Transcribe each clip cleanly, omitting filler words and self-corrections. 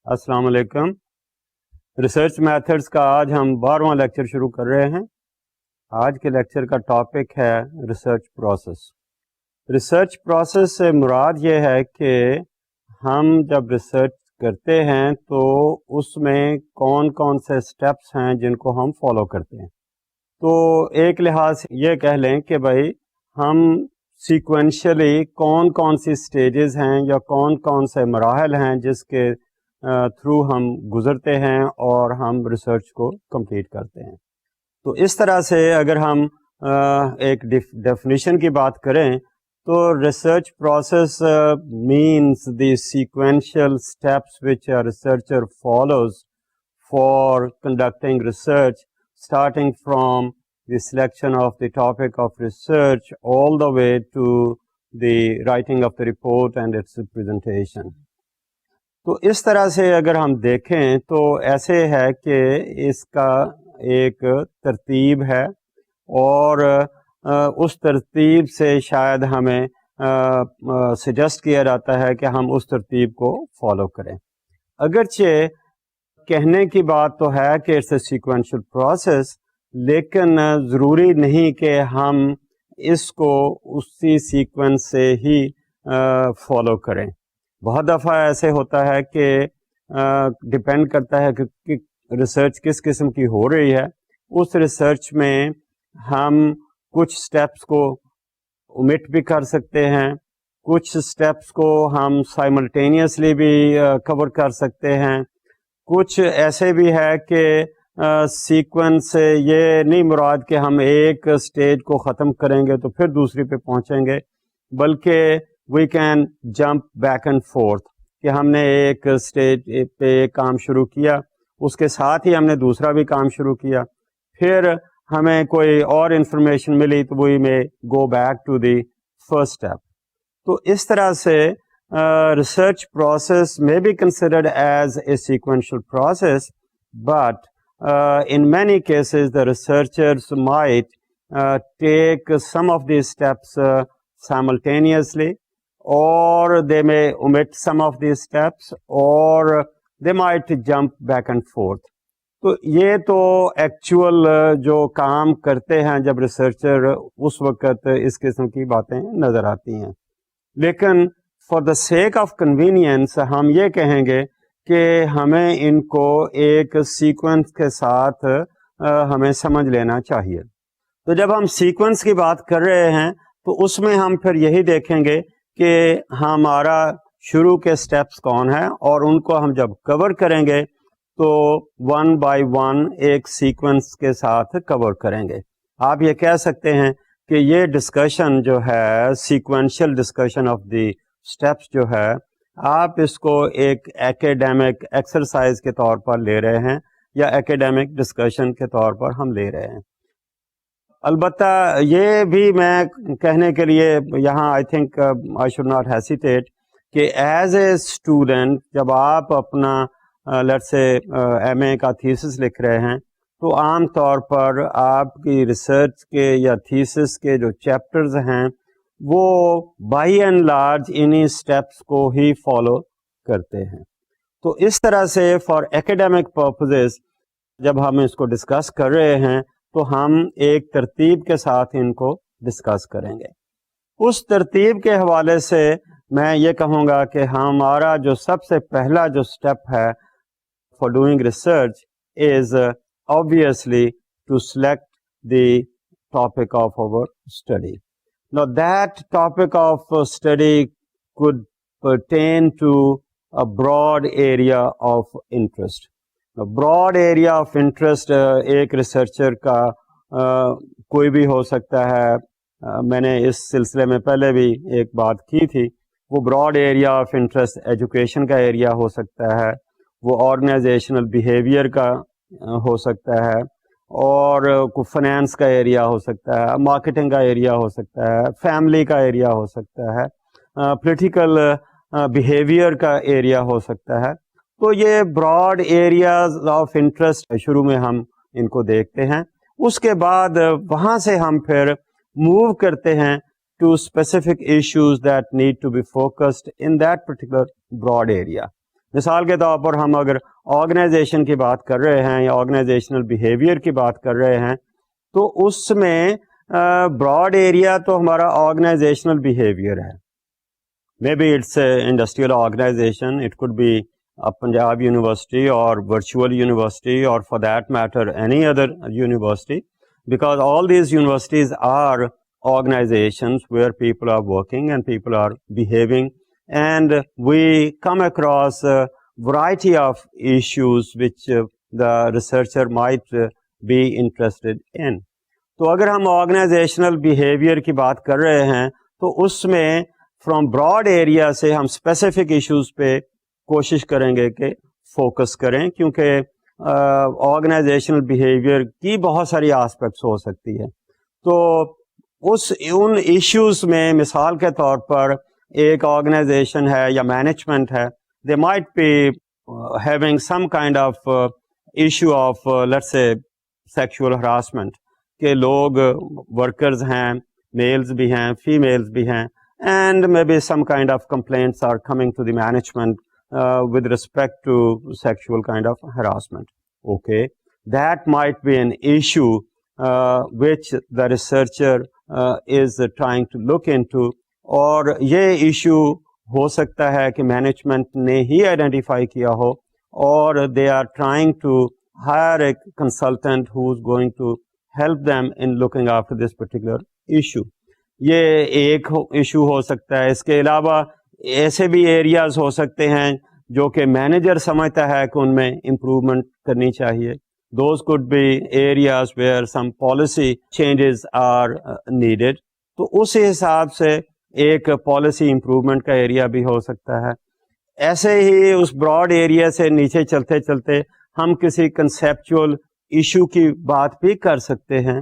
السلام علیکم. Research methods کا آج ہم 12واں لیکچر شروع کر رہے ہیں. آج کے لیکچر کا ٹاپک ہے ریسرچ پروسیس. ریسرچ پروسیس سے مراد یہ ہے کہ ہم جب ریسرچ کرتے ہیں تو اس میں کون کون سے سٹیپس ہیں جن کو ہم فالو کرتے ہیں. تو ایک لحاظ سے یہ کہہ لیں کہ بھائی ہم سیکوینشلی کون کون سی سٹیجز ہیں یا کون کون سے مراحل ہیں جس کے تھرو ہم گزرتے ہیں اور ہم ریسرچ کو کمپلیٹ کرتے ہیں. تو اس طرح سے اگر ہم ایک ڈیفینیشن کی بات کریں تو research process means the sequential steps which a researcher follows for conducting research starting from the selection of the topic of research all the way to the writing of the report and its presentation. تو اس طرح سے اگر ہم دیکھیں تو ایسے ہے کہ اس کا ایک ترتیب ہے اور اس ترتیب سے شاید ہمیں سجیسٹ کیا جاتا ہے کہ ہم اس ترتیب کو فالو کریں. اگرچہ کہنے کی بات تو ہے کہ اٹس اے سیکوینشل پروسیس، لیکن ضروری نہیں کہ ہم اس کو اسی سیکوینس سے ہی فالو کریں. بہت دفعہ ایسے ہوتا ہے کہ ڈپینڈ کرتا ہے کہ ریسرچ کس قسم کی ہو رہی ہے. اس ریسرچ میں ہم کچھ سٹیپس کو اومٹ بھی کر سکتے ہیں، کچھ سٹیپس کو ہم سائملٹینیسلی بھی کور کر سکتے ہیں. کچھ ایسے بھی ہے کہ سیکوینس سے یہ نہیں مراد کہ ہم ایک سٹیج کو ختم کریں گے تو پھر دوسری پہ پہنچیں گے، بلکہ we can jump back and forth کہ ہم نے ایک سٹیج پہ ایک کام شروع کیا، اس کے ساتھ ہی ہم نے دوسرا بھی کام شروع کیا، پھر ہمیں کوئی اور انفارمیشن ملی تو وی میں go back to the first step. تو اس طرح سے ریسرچ پروسیس میں be considered as a sequential process, but in many cases the researchers might take some of these steps simultaneously, or they may omit some of these steps, or they might jump back and forth. تو یہ تو actual جو کام کرتے ہیں جب researcher اس وقت اس قسم کی باتیں نظر آتی ہیں. لیکن for the sake of convenience ہم یہ کہیں گے کہ ہمیں ان کو ایک سیکوینس کے ساتھ ہمیں سمجھ لینا چاہیے. تو جب ہم سیکوینس کی بات کر رہے ہیں تو اس میں ہم پھر یہی دیکھیں گے کہ ہمارا شروع کے سٹیپس کون ہیں اور ان کو ہم جب کور کریں گے تو ون بائی ون ایک سیکوینس کے ساتھ کور کریں گے. آپ یہ کہہ سکتے ہیں کہ یہ ڈسکشن جو ہے sequential discussion of the steps جو ہے، آپ اس کو ایک ایکیڈیمک ایکسرسائز کے طور پر لے رہے ہیں یا ایکیڈیمک ڈسکشن کے طور پر ہم لے رہے ہیں. البتہ یہ بھی میں کہنے کے لیے یہاں I think I should not hesitate کہ ایز اے اسٹوڈنٹ جب آپ اپنا لیٹس سے ایم اے کا تھیسس لکھ رہے ہیں تو عام طور پر آپ کی ریسرچ کے یا تھیسس کے جو چیپٹرز ہیں وہ بائی اینڈ لارج انہی سٹیپس کو ہی فالو کرتے ہیں. تو اس طرح سے فار ایکیڈیمک پرپزز جب ہم اس کو ڈسکس کر رہے ہیں تو ہم ایک ترتیب کے ساتھ ان کو ڈسکس کریں گے. اس ترتیب کے حوالے سے میں یہ کہوں گا کہ ہمارا جو سب سے پہلا جو سٹیپ ہے for doing research is obviously to select the topic of our study. Now that topic of study could pertain to a broad area of interest. A broad area of interest ایک researcher کا کوئی بھی ہو سکتا ہے. میں نے اس سلسلے میں پہلے بھی ایک بات کی تھی. وہ broad area of interest education کا ایریا ہو سکتا ہے، وہ آرگنائزیشنل بیہیویئر کا ہو سکتا ہے، اور کوئی فنانس کا ایریا ہو سکتا ہے، مارکیٹنگ کا ایریا ہو سکتا ہے، فیملی کا ایریا ہو سکتا ہے، پولیٹیکل بیہیویئر کا ایریا ہو سکتا ہے. تو یہ براڈ ایریاز آف انٹرسٹ شروع میں ہم ان کو دیکھتے ہیں. اس کے بعد وہاں سے ہم پھر موو کرتے ہیں to specific issues that need to be focused in that particular broad area. مثال کے طور پر ہم اگر آرگنائزیشن کی بات کر رہے ہیں یا آرگنائزیشنل بیہیویئر کی بات کر رہے ہیں تو اس میں براڈ ایریا تو ہمارا آرگنائزیشنل بیہیویئر ہے. May be its industrial organization, it could be a Punjab University or virtual university or for that matter any other university, because all these universities are organizations where people are working and people are behaving, and we come across a variety of issues which the researcher might be interested in. تو اگر ہم organizational behaviour کی بات کر رہے ہیں تو اس میں فرام براڈ ایریا سے ہم اسپیسیفک ایشوز پہ کوشش کریں گے کہ فوکس کریں, کیونکہ آرگنائزیشنل بیہیویئر کی بہت ساری آسپیکٹس ہو سکتی ہے. تو ان ایشوز میں مثال کے طور پر ایک آرگنائزیشن ہے یا مینجمنٹ ہے, they might be having some kind of issue of let's say sexual harassment, کہ لوگ ورکرز ہیں, میلز بھی ہیں, فیمیلز بھی ہیں, and maybe some kind of complaints are coming to the management with respect to sexual kind of harassment. Okay, that might be an issue which the researcher is trying to look into, اور یہ issue ہو سکتا ہے کہ management نے ہی identify کیا ہو اور they are trying to hire a consultant who is going to help them in looking after this particular issue. یہ ایک ایشو ہو سکتا ہے. اس کے علاوہ ایسے بھی ایریاز ہو سکتے ہیں جو کہ مینیجر سمجھتا ہے کہ ان میں امپرومنٹ کرنی چاہیے. Those could be areas where some policy changes are needed. تو اس حساب سے ایک پالیسی امپرومنٹ کا ایریا بھی ہو سکتا ہے. ایسے ہی اس براڈ ایریا سے نیچے چلتے چلتے ہم کسی کنسیپچول ایشو کی بات بھی کر سکتے ہیں.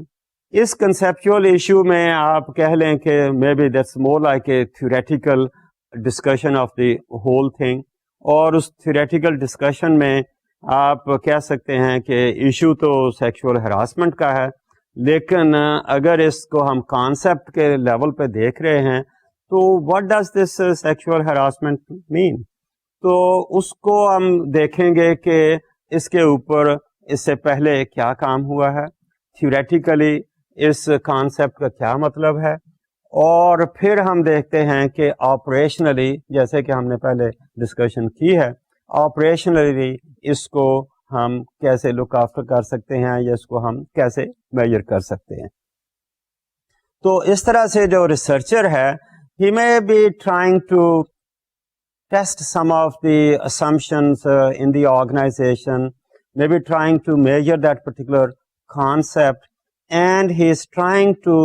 اس کنسیپچول ایشو میں آپ کہہ لیں کہ may be that's more like a theoretical discussion of the whole thing, اور اس تھیوریٹیکل ڈسکشن میں آپ کہہ سکتے ہیں کہ ایشو تو سیکشول ہراسمنٹ کا ہے, لیکن اگر اس کو ہم کانسیپٹ کے لیول پہ دیکھ رہے ہیں تو what does this sexual harassment mean, تو اس کو ہم دیکھیں گے کہ اس کے اوپر اس سے پہلے کیا کام ہوا ہے, تھیوریٹیکلی اس کانسیپٹ کا کیا مطلب ہے, اور پھر ہم دیکھتے ہیں کہ آپریشنلی, جیسے کہ ہم نے پہلے ڈسکشن کی ہے, آپریشنلی اس کو ہم کیسے لک آفٹر کر سکتے ہیں یا اس کو ہم کیسے میجر کر سکتے ہیں. تو اس طرح سے جو ریسرچر ہے he may be trying to test some of the assumptions in the organization, maybe trying to measure that particular concept, and he is trying to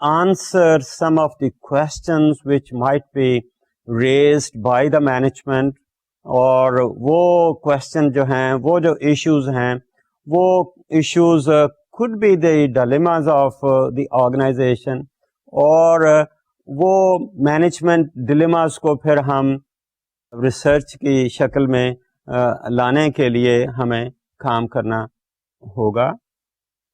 answer some of the questions which might be raised by the management, اور وہ question جو ہیں, وہ جو issues ہیں, وہ issues could be the dilemmas of the organization, اور وہ مینجمنٹ ڈیلیماز کو پھر ہم ریسرچ کی شکل میں لانے کے لیے ہمیں کام کرنا ہوگا.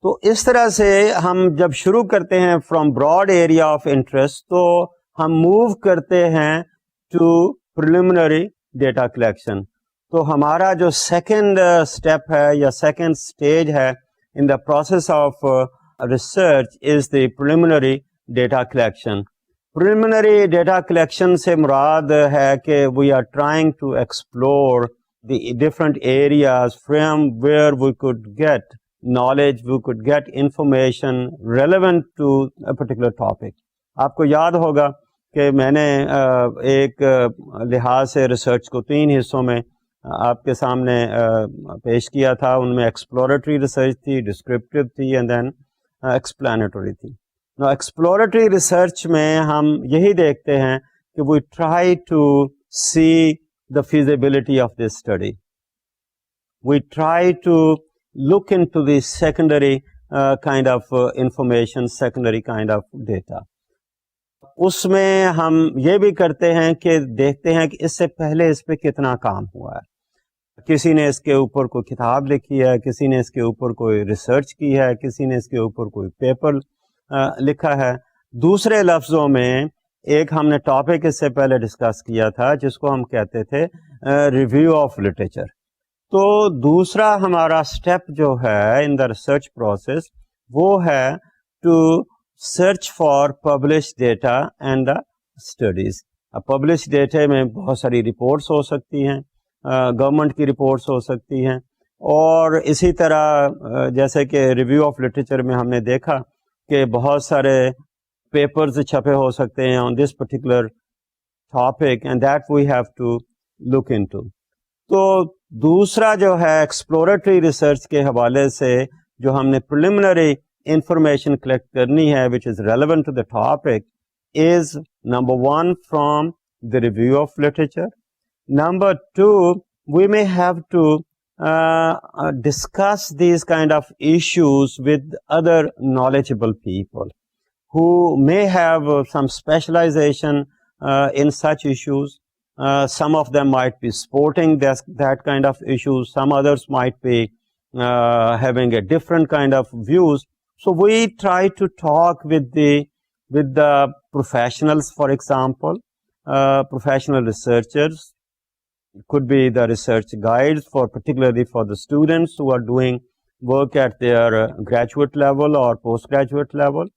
تو اس طرح سے ہم جب شروع کرتے ہیں from broad area of interest, تو ہم موو کرتے ہیں ٹو پریلیمنری ڈیٹا کلیکشن. تو ہمارا جو سیکنڈ اسٹیپ ہے یا سیکنڈ اسٹیج ہے in the process of research is the preliminary data collection. Preliminary data collection سے مراد ہے کہ we are trying to explore the different areas from where we could get knowledge, we could get information relevant to a particular topic. آپ کو یاد ہوگا کہ میں نے ایک لحاظ سے ریسرچ کو 3 حصوں میں آپ کے سامنے پیش کیا تھا. ان میں ایکسپلوریٹری ریسرچ تھی, ڈسکرپٹیو تھی, اینڈ دین ایکسپلینیٹری تھی. ایکسپلوریٹری ریسرچ میں ہم یہی دیکھتے ہیں کہ we try to see the feasibility of this study. We try to look into the secondary kind of information, secondary kind of data. اس میں ہم یہ بھی کرتے ہیں کہ دیکھتے ہیں کہ اس سے پہلے اس پہ کتنا کام ہوا ہے. کسی نے اس کے اوپر کوئی کتاب لکھی ہے, کسی نے اس کے اوپر کوئی ریسرچ کی ہے, کسی نے اس کے اوپر کوئی پیپر لکھا ہے. دوسرے لفظوں میں ایک ہم نے ٹاپک اس سے پہلے ڈسکس کیا تھا جس کو ہم کہتے تھے ریویو آف لٹریچر. تو دوسرا ہمارا اسٹیپ جو ہے ان دا ریسرچ پروسیس وہ ہے to search for publish data and the studies. Publish data میں بہت ساری رپورٹس ہو سکتی ہیں, گورنمنٹ کی رپورٹس ہو سکتی ہیں, اور اسی طرح جیسے کہ ریویو آف لٹریچر میں ہم نے دیکھا کہ بہت سارے پیپرز چھپے ہو سکتے ہیں on this particular topic and that we have to look into. تو دوسرا جو ہے ایکسپلوریٹری ریسرچ کے حوالے سے جو ہم نے پریلیمنری انفارمیشن کلیکٹ کرنی ہے which is relevant to the topic is number 1 from the review of literature. Number 2, we may have to discuss these kind of issues with other knowledgeable people who may have some specialization in such issues. Some of them might be sporting that kind of issues. Some others might be having a different kind of views. So we try to talk with the professionals, for example, professional researchers. It could be the research guides particularly for the students who are doing work at their graduate level or postgraduate level.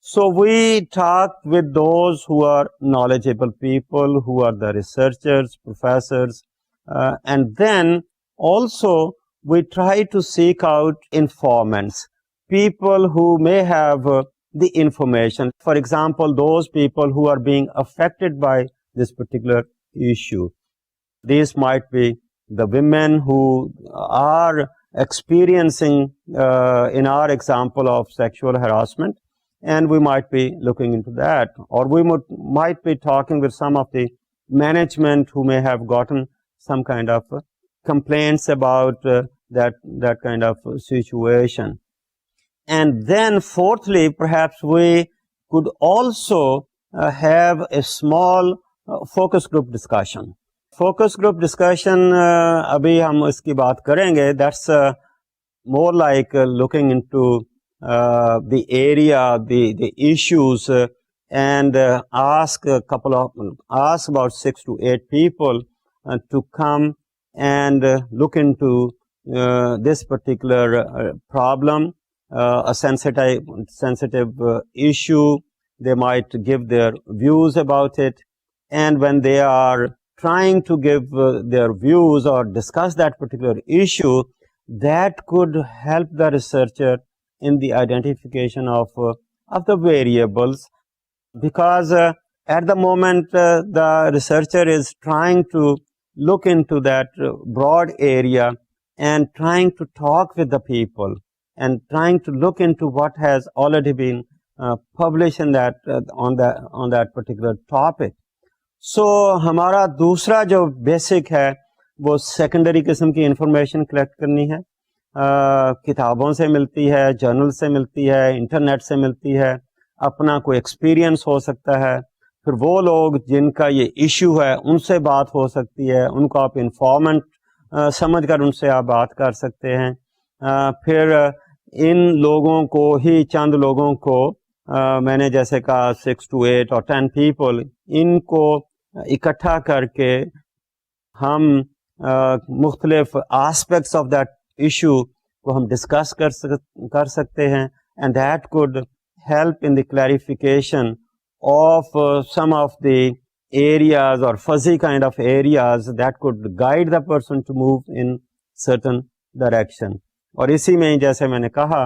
So we talk with those who are knowledgeable people, who are the researchers, professors, and then also we try to seek out informants, people who may have the information. For example, those people who are being affected by this particular issue. These might be the women who are experiencing, in our example of sexual harassment, and we might be looking into that. Or we might be talking with some of the management who may have gotten some kind of complaints about that kind of situation. And then fourthly, perhaps we could also have a small focus group discussion. Focus group discussion, abhi hum iski baat karenge. That's more like looking into the area, the issues, and ask about 6 to 8 people to come and look into this particular problem, a sensitive issue. They might give their views about it, and when they are trying to give their views or discuss that particular issue, that could help the researcher in the identification of the variables, because at the moment the researcher is trying to look into that broad area and trying to talk with the people and trying to look into what has already been published in that on that particular topic. سو ہمارا دوسرا جو basic ہے وہ secondary قسم کی information collect کرنی ہے. کتابوں سے ملتی ہے, جرنل سے ملتی ہے, انٹرنیٹ سے ملتی ہے, اپنا کوئی ایکسپیرینس ہو سکتا ہے. پھر وہ لوگ جن کا یہ ایشو ہے ان سے بات ہو سکتی ہے, ان کو آپ انفارمنٹ سمجھ کر ان سے آپ بات کر سکتے ہیں. پھر ان لوگوں کو ہی, چند لوگوں کو میں نے جیسے کہا 6 to 8 اور 10 پیپل, ان کو اکٹھا کر کے ہم مختلف آسپیکٹس آف دیٹ ایشو کو ہم ڈسکس کر سکتے ہیں, and that could help in the clarification of some of the areas اور fuzzy kind of areas that could guide the person to move in certain direction. اور اسی میں جیسے میں نے کہا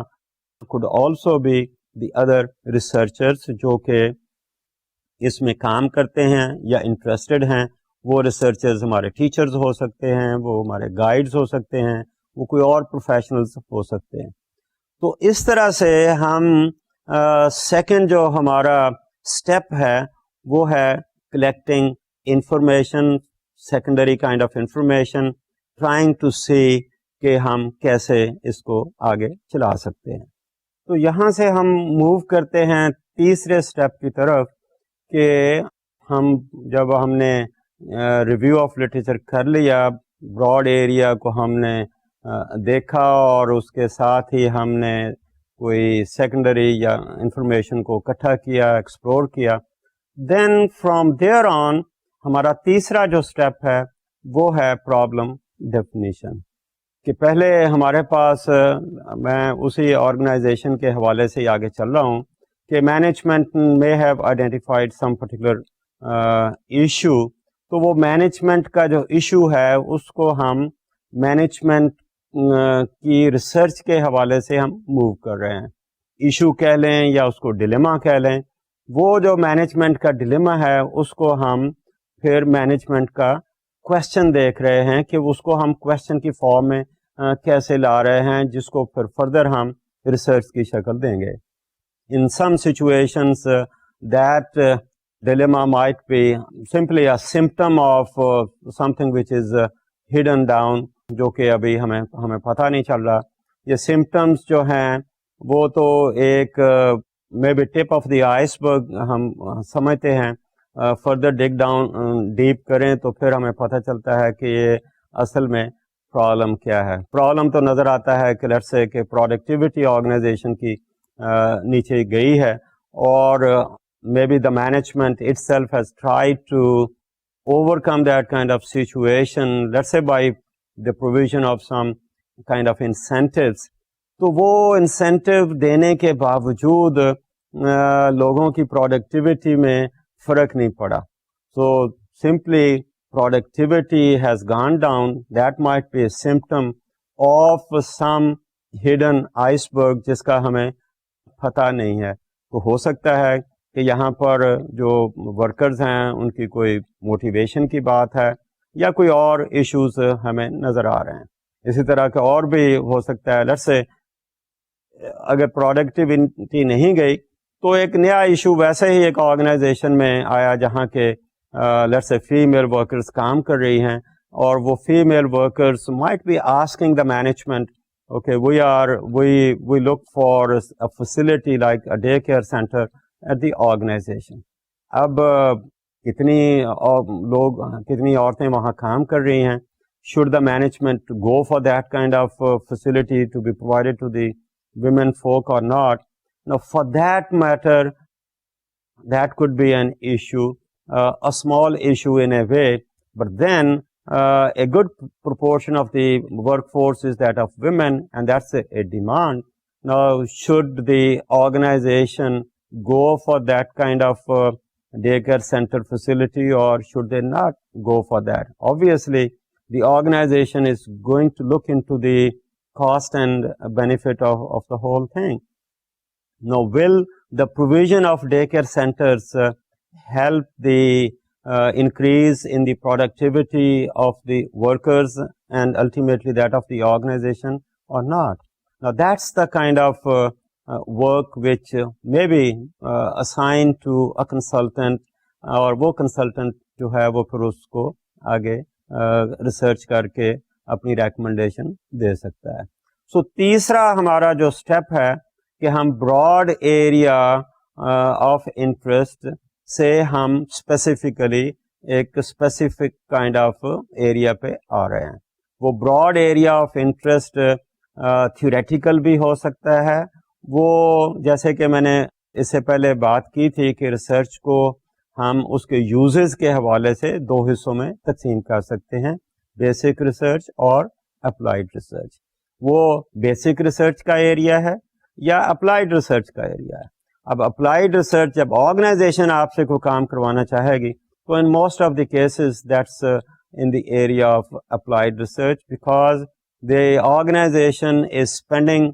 could also be the other researchers جو کہ اس میں کام کرتے ہیں یا انٹرسٹڈ ہیں. وہ ریسرچرز ہمارے ٹیچرز ہو سکتے ہیں, وہ ہمارے گائیڈز ہو سکتے ہیں, وہ کوئی اور پروفیشنلز ہو سکتے ہیں. تو اس طرح سے ہم سیکنڈ جو ہمارا اسٹیپ ہے وہ ہے collecting information, secondary kind of information, trying to see کہ ہم کیسے اس کو آگے چلا سکتے ہیں. تو یہاں سے ہم موو کرتے ہیں تیسرے اسٹیپ کی طرف کہ جب ہم نے ریویو آف لٹریچر کر لیا, براڈ ایریا کو ہم نے دیکھا اور اس کے ساتھ ہی ہم نے کوئی سیکنڈری یا انفارمیشن کو اکٹھا کیا, ایکسپلور کیا, دین فرام دیئر آن ہمارا تیسرا جو اسٹیپ ہے وہ ہے پرابلم ڈیفینیشن. کہ پہلے ہمارے پاس میں اسی آرگنائزیشن کے حوالے سے ہی آگے چل رہا ہوں کہ مینجمنٹ میں have identified some particular issue. تو وہ مینجمنٹ کا جو ایشو ہے اس کو ہم مینجمنٹ کی ریسرچ کے حوالے سے ہم موو کر رہے ہیں. ایشو کہہ لیں یا اس کو ڈیلیما کہہ لیں. وہ جو مینجمنٹ کا ڈیلیما ہے اس کو ہم پھر مینجمنٹ کا کوشچن دیکھ رہے ہیں کہ اس کو ہم کوشچن کی فارم میں کیسے لا رہے ہیں جس کو پھر فردر ہم ریسرچ کی شکل دیں گے. In some situations that dilemma might be simply a symptom of something which is hidden down, جو کہ ابھی ہمیں پتہ نہیں چل رہا. یہ سمٹمس جو ہیں وہ تو ایک may be tip of the iceberg ہم سمجھتے ہیں. فردر ڈگ ڈاؤن ڈیپ کریں تو پھر ہمیں پتہ چلتا ہے کہ یہ اصل میں پرابلم کیا ہے. پرابلم تو نظر آتا ہے کہ لیٹس سے کہ پروڈکٹیوٹی آرگنائزیشن کی نیچے گئی ہے اور may be the management itself has tried to overcome that kind of situation let's say by the provision of some kind of incentives. تو وہ انسینٹیو دینے کے باوجود لوگوں کی پروڈکٹیوٹی میں فرق نہیں پڑا. So simply productivity has gone down. That might be a symptom of some hidden iceberg جس کا ہمیں پتہ نہیں ہے. تو ہو سکتا ہے کہ یہاں پر جو ورکرز ہیں ان کی کوئی موٹیویشن کی بات ہے یا کوئی اور ایشوز ہمیں نظر آ رہے ہیں. اسی طرح کا اور بھی ہو سکتا ہے. لیٹس سے اگر پروڈکٹیوٹی نہیں گئی تو ایک نیا ایشو ویسے ہی ایک آرگنائزیشن میں آیا جہاں کے لیٹس سے فیمیل ورکرز کام کر رہی ہیں اور وہ female workers might be asking the management okay we look for a facility like a day care centre at the organization. اب کتنی عورتیں وہاں کام کر رہی ہیں. Should the management go for that kind of facility to be provided to the women folk or not? Now for that matter that could be an issue, a small issue in a way, but then a good proportion of the workforce is that of women and that's a demand. Now should the organization go for that kind of daycare center facility or should they not go for that? Obviously the organization is going to look into the cost and benefit of the whole thing. Now, will the provision of daycare centers help the increase in the productivity of the workers and ultimately that of the organization or not? Now, that's the kind of work which may be assigned to a consultant اور وہ consultant جو ہے وہ پھر اس کو آگے research کر کے اپنی ریکمنڈیشن دے سکتا ہے. سو تیسرا ہمارا جو اسٹیپ ہے کہ ہم براڈ ایریا آف انٹرسٹ سے ہم اسپیسیفکلی ایک اسپیسیفک کائنڈ آف ایریا پہ آ رہے ہیں. وہ broad area of interest theoretical بھی ہو سکتا ہے. وہ جیسے کہ میں نے اس سے پہلے بات کی تھی کہ ریسرچ کو ہم اس کے یوزز کے حوالے سے دو حصوں میں تقسیم کر سکتے ہیں, بیسک ریسرچ اور اپلائیڈ ریسرچ. وہ بیسک ریسرچ کا ایریا ہے یا اپلائیڈ ریسرچ کا ایریا ہے. اب اپلائیڈ ریسرچ جب آرگنائزیشن آپ سے کوئی کام کروانا چاہے گی تو ان most of the cases that's in the area of applied research because the organization is spending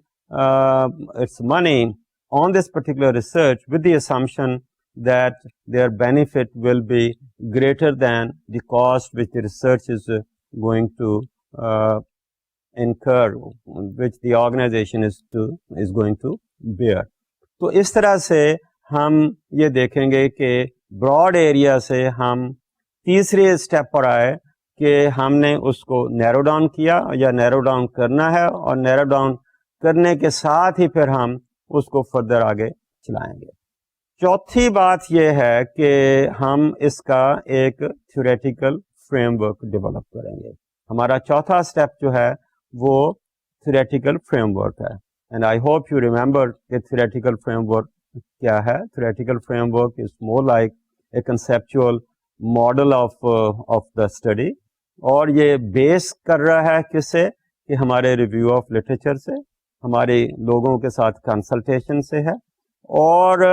its money on this particular research with the assumption that their benefit will be greater than the cost which the research is going to incur, which the organization is going to bear. تو اس طرح سے ہم یہ دیکھیں گے کہ Broad area سے ہم تیسرے اسٹیپ پر آئے کہ ہم نے اس کو نیرو ڈاؤن کیا یا نیرو ڈاؤن کرنا ہے, اور نیرو ڈاؤن کرنے کے ساتھ ہی پھر ہم اس کو فردر آگے چلائیں گے. چوتھی بات یہ ہے کہ ہم اس کا ایک تھیوریٹیکل فریم ورک ڈیولپ کریں گے. ہمارا چوتھا اسٹیپ جو ہے وہ تھیوریٹیکل فریم ورک ہے. And I hope you remember کہ تھیوریٹیکل فریم ورک کیا ہے. Theoretical frame work is more like a conceptual model of the study, اور یہ بیس کر رہا ہے کس سے کہ ہمارے ریویو آف لٹریچر سے, ہمارے لوگوں کے ساتھ کنسلٹیشن سے ہے. اور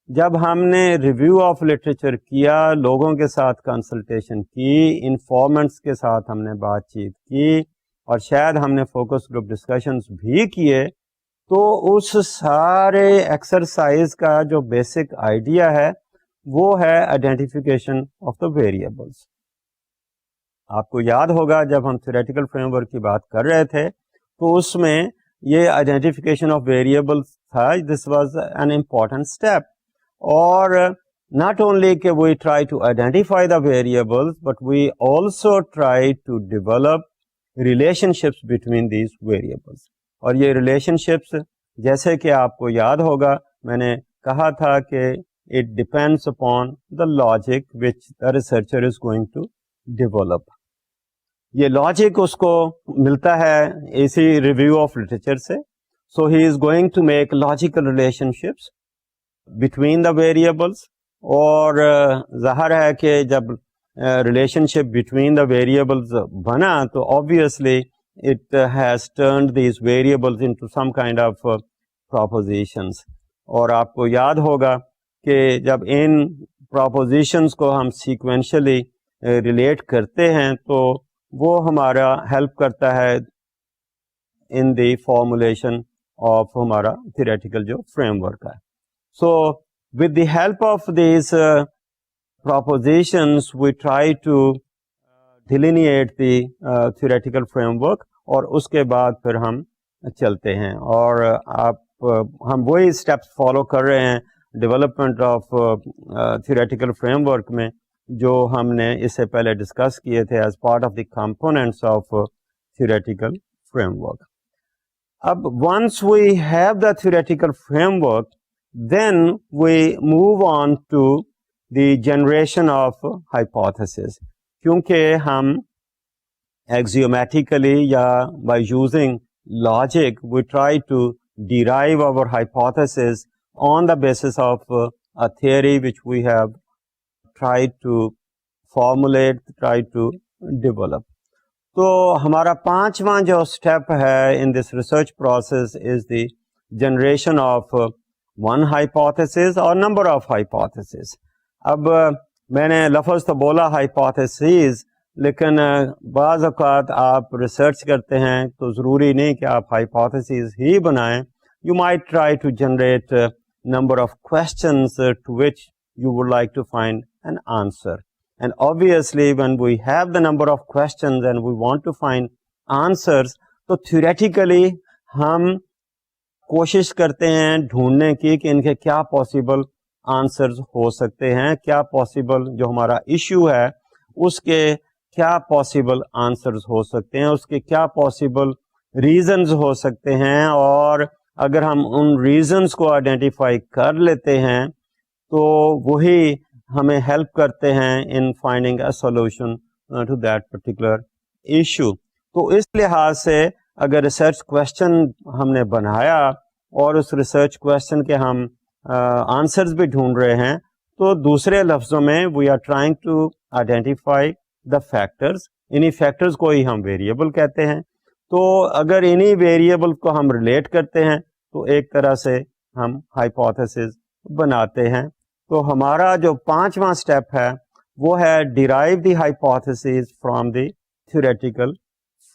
جب ہم نے ریویو آف لٹریچر کیا, لوگوں کے ساتھ کنسلٹیشن کی, انفارمنٹس کے ساتھ ہم نے بات چیت کی, اور شاید ہم نے فوکس گروپ ڈسکشنز بھی کیے, تو اس سارے ایکسرسائز کا جو بیسک آئیڈیا ہے وہ ہے آئیڈینٹیفیکیشن آف دا ویریبلس. آپ کو یاد ہوگا جب ہم تھیوریٹیکل فریم ورک کی بات کر رہے تھے تو اس میں یہ آئیڈینٹیفیکیشن آف ویریبلس تھا, this was an important step. اور not only کہ we try to identify the variables, but we also try to develop relationships between these variables. اور یہ relationships جیسے کہ آپ کو یاد ہوگا میں نے کہا تھا کہ it depends upon the logic which the researcher is going to develop. یہ لاجک اس کو ملتا ہے اسی ریویو آف لٹریچر سے. So he is going to make logical relationships between the variables, اور ظاہر ہے کہ جب relation ship between the variables بنا تو obviously it has turned these variables into some kind of propositions. اور آپ کو یاد ہوگا کہ جب ان propositions کو ہم sequentially ریلیٹ کرتے ہیں تو وہ ہمارا ہیلپ کرتا ہے in the formulation of ہمارا theoretical جو فریم ورک ہے. So with the help of these propositions we try to delineate the theoretical framework, اور اس کے بعد پھر ہم چلتے ہیں. اور ہم وہی اسٹیپس فالو کر رہے ہیں development of theoretical frame work میں جو ہم نے اس سے پہلے ڈسکس کیے تھے as part of the components of theoretical frame work. اب once we have the theoretical framework, then we move on to the generation of hypothesis. کیونکہ ہم axiomatically یا by using logic we try to derive our hypothesis on the basis of a theory which we have tried to formulate, tried to develop. تو ہمارا پانچواں جو step ہے in this research process is the generation of one hypothesis or number of hypotheses. اب میں نے لفظ تو بولا hypotheses, لیکن بعض اوقات آپ ریسرچ کرتے ہیں تو ضروری نہیں کہ آپ hypotheses ہی بنائیں. You might try to generate a number of questions to which you would like to find an answer. And obviously when we have the number of questions and we want to find answers, تو theoretically ہم کوشش کرتے ہیں ڈھونڈنے کی کہ ان کے کیا پاسبل آنسرز ہو سکتے ہیں, کیا پاسبل جو ہمارا ایشو ہے اس کے کیا پاسبل آنسرز ہو سکتے ہیں, اس کے کیا پاسبل ریزنز ہو سکتے ہیں. اور اگر ہم ان ریزنز کو آئیڈینٹیفائی کر لیتے ہیں تو وہی ہمیں ہیلپ کرتے ہیں in finding a solution to that particular issue. تو اس لحاظ سے اگر ریسرچ کویشچن ہم نے بنایا اور اس ریسرچ کویشچن کے ہم آنسرز بھی ڈھونڈ رہے ہیں تو دوسرے لفظوں میں we are trying to identify the factors. انہی فیکٹرز کو ہی ہم ویریبل کہتے ہیں. تو اگر انہی ویریبل کو ہم ریلیٹ کرتے ہیں تو ایک طرح سے ہم ہائپوتھیسز بناتے ہیں. تو ہمارا جو پانچواں اسٹیپ ہے وہ ہے derive the hypothesis from the theoretical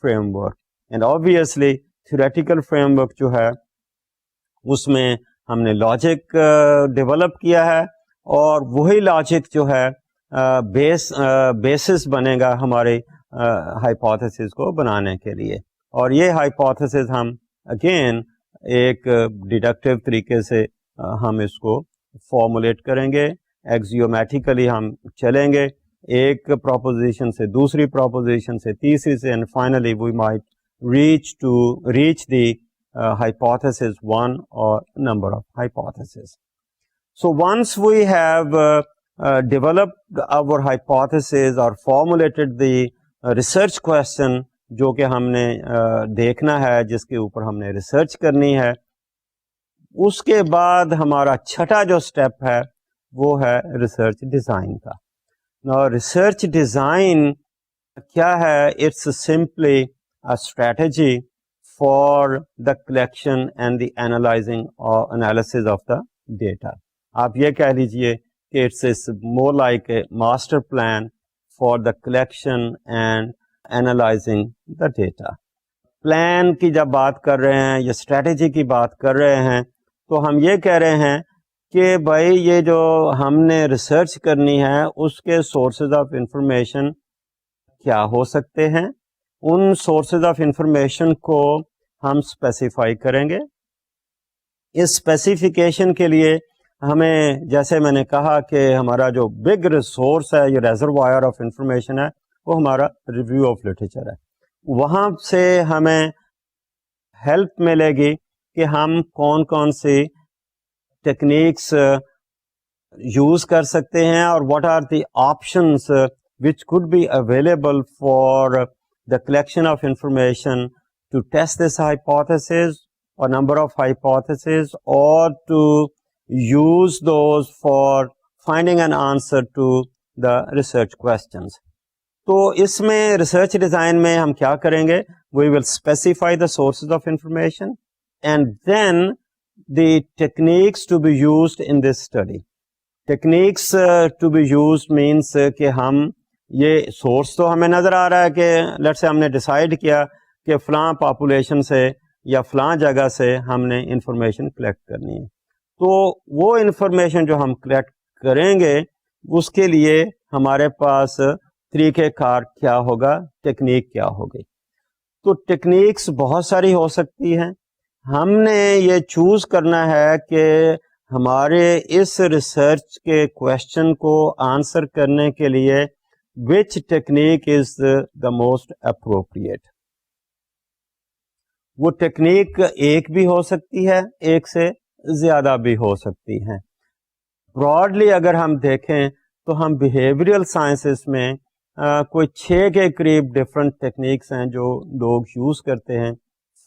framework. And obviously theoretical framework جو ہے اس میں ہم نے لاجک ڈیولپ کیا ہے, اور وہی لاجک جو ہے بیسس بنے گا ہمارے ہائپوتھیسز کو بنانے کے لیے. اور یہ ہائپوتھیسز ہم اگین ایک ڈیڈکٹیو طریقے سے ہم اس کو فارمولیٹ کریں گے. ایکزیومیٹیکلی ہم چلیں گے ایک پروپوزیشن سے دوسری پروپوزیشن سے تیسری سے, and finally we might reach the hypothesis 1 or number of hypotheses. So once we have developed our hypothesis or formulated the research question جو کہ ہم نے دیکھنا ہے, جس کے اوپر ہم نے ریسرچ کرنی ہے, اس کے بعد ہمارا چھٹا جو اسٹیپ ہے وہ ہے ریسرچ ڈیزائن کا. Now ریسرچ ڈیزائن کیا ہے؟ It's simply a strategy for the collection and the analyzing or analysis of the data. آپ یہ کہہ لیجئے کہ it's more like a master plan for the collection and analyzing the data. Plan کی جب بات کر رہے ہیں یا اسٹریٹجی کی بات کر رہے ہیں تو ہم یہ کہہ رہے ہیں کہ بھائی یہ جو ہم نے ریسرچ کرنی ہے اس کے سورسز آف انفارمیشن کیا ہو سکتے ہیں. ان سورسز آف انفارمیشن کو ہم اسپیسیفائی کریں گے. اس اسپیسیفیکیشن کے لیے ہمیں جیسے میں نے کہا کہ ہمارا جو بگ ریسورس ہے یہ ریزروائر آف انفارمیشن ہے وہ ہمارا ریویو آف لٹریچر ہے. وہاں سے ہمیں ہیلپ ملے گی کہ ہم کون کون سی ٹیکنیکس یوز کر سکتے ہیں اور what are the options which could be available for the collection of information to test this hypothesis or number of hypotheses or to use those for finding an answer to the research questions. تو اس میں research design میں ہم کیا کریں گے؟ We will specify the sources of information and then the techniques to be used in this study. Techniques to be used means کہ ہم یہ سورس تو ہمیں نظر آ رہا ہے کہ لیٹس سے ہم نے ڈیسائیڈ کیا کہ فلاں پاپولیشن سے یا فلاں جگہ سے ہم نے انفارمیشن کلیکٹ کرنی ہے. تو وہ انفارمیشن جو ہم کلیکٹ کریں گے اس کے لیے ہمارے پاس طریقہ کار کیا ہوگا، ٹیکنیک کیا ہوگی. تو ٹیکنیکس بہت ساری ہو سکتی ہیں. ہم نے یہ چوز کرنا ہے کہ ہمارے اس ریسرچ کے کویشچن کو آنسر کرنے کے لیے which technique is the most appropriate. وہ ٹیکنیک ایک بھی ہو سکتی ہے، ایک سے زیادہ بھی ہو سکتی ہیں. براڈلی اگر ہم دیکھیں تو ہم بیہیویئرل سائنسز میں کوئی 6 کے قریب ڈفرینٹ ٹیکنیکس ہیں جو لوگ یوز کرتے ہیں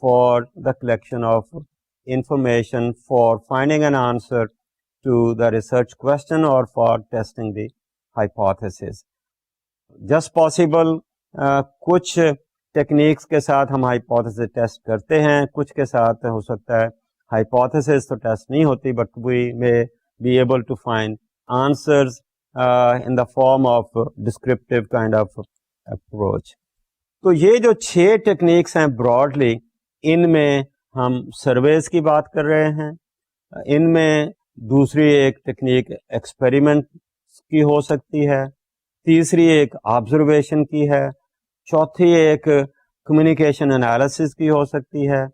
for the collection of information, for finding an answer to the research question اور for testing the hypothesis. Just possible کچھ ٹیکنیکس کے ساتھ ہم ہائپوتھیسز ٹیسٹ کرتے ہیں، کچھ کے ساتھ ہو سکتا ہے ہائپوتھیسز تو ٹیسٹ نہیں ہوتی but we may be able to find answers in the form of descriptive kind of approach. تو یہ جو 6 ٹیکنیکس ہیں براڈلی، ان میں ہم سرویز کی بات کر رہے ہیں. ان میں دوسری ایک ٹیکنیک ایکسپیریمنٹ کی ہو سکتی ہے، تیسری ایک آبزرویشن کی ہے، چوتھی ایک کمیونیکیشن انالیسس کی ہو سکتی ہے،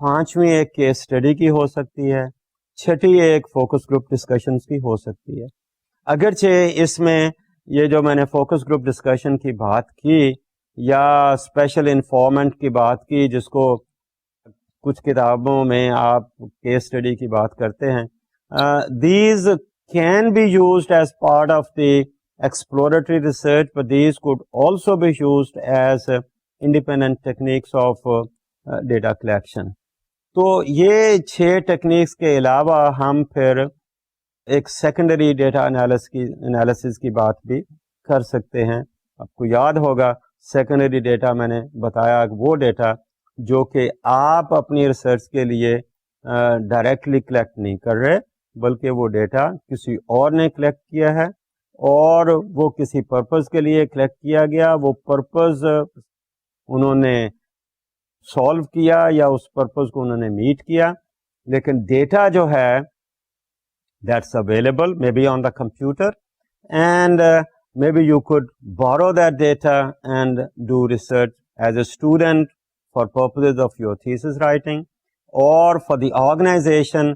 پانچویں ایک کیس اسٹڈی کی ہو سکتی ہے، چھٹی ایک فوکس گروپ ڈسکشنز کی ہو سکتی ہے. اگرچہ اس میں یہ جو میں نے فوکس گروپ ڈسکشن کی بات کی یا اسپیشل انفارمنٹ کی بات کی جس کو کچھ کتابوں میں آپ کیس اسٹڈی کی بات کرتے ہیں، these can be used as part of the exploratory research but these could also be used as independent techniques of data collection. تو یہ 6 ٹیکنیکس کے علاوہ ہم پھر ایک سیکنڈری ڈیٹا انالیسس کی بات بھی کر سکتے ہیں. آپ کو یاد ہوگا سیکنڈری ڈیٹا میں نے بتایا وہ ڈیٹا جو کہ آپ اپنی ریسرچ کے لیے ڈائریکٹلی کلیکٹ نہیں کر رہے بلکہ وہ ڈیٹا کسی اور نے کلیکٹ کیا ہے اور وہ کسی پرپز کے لیے کلیکٹ کیا گیا، وہ پرپز انہوں نے سولو کیا یا اس پرپز کو انہوں نے میٹ کیا، لیکن ڈیٹا جو ہے that's available maybe on the computer and maybe you could borrow that data and do research as a student for purposes of your thesis writing, or for the organization,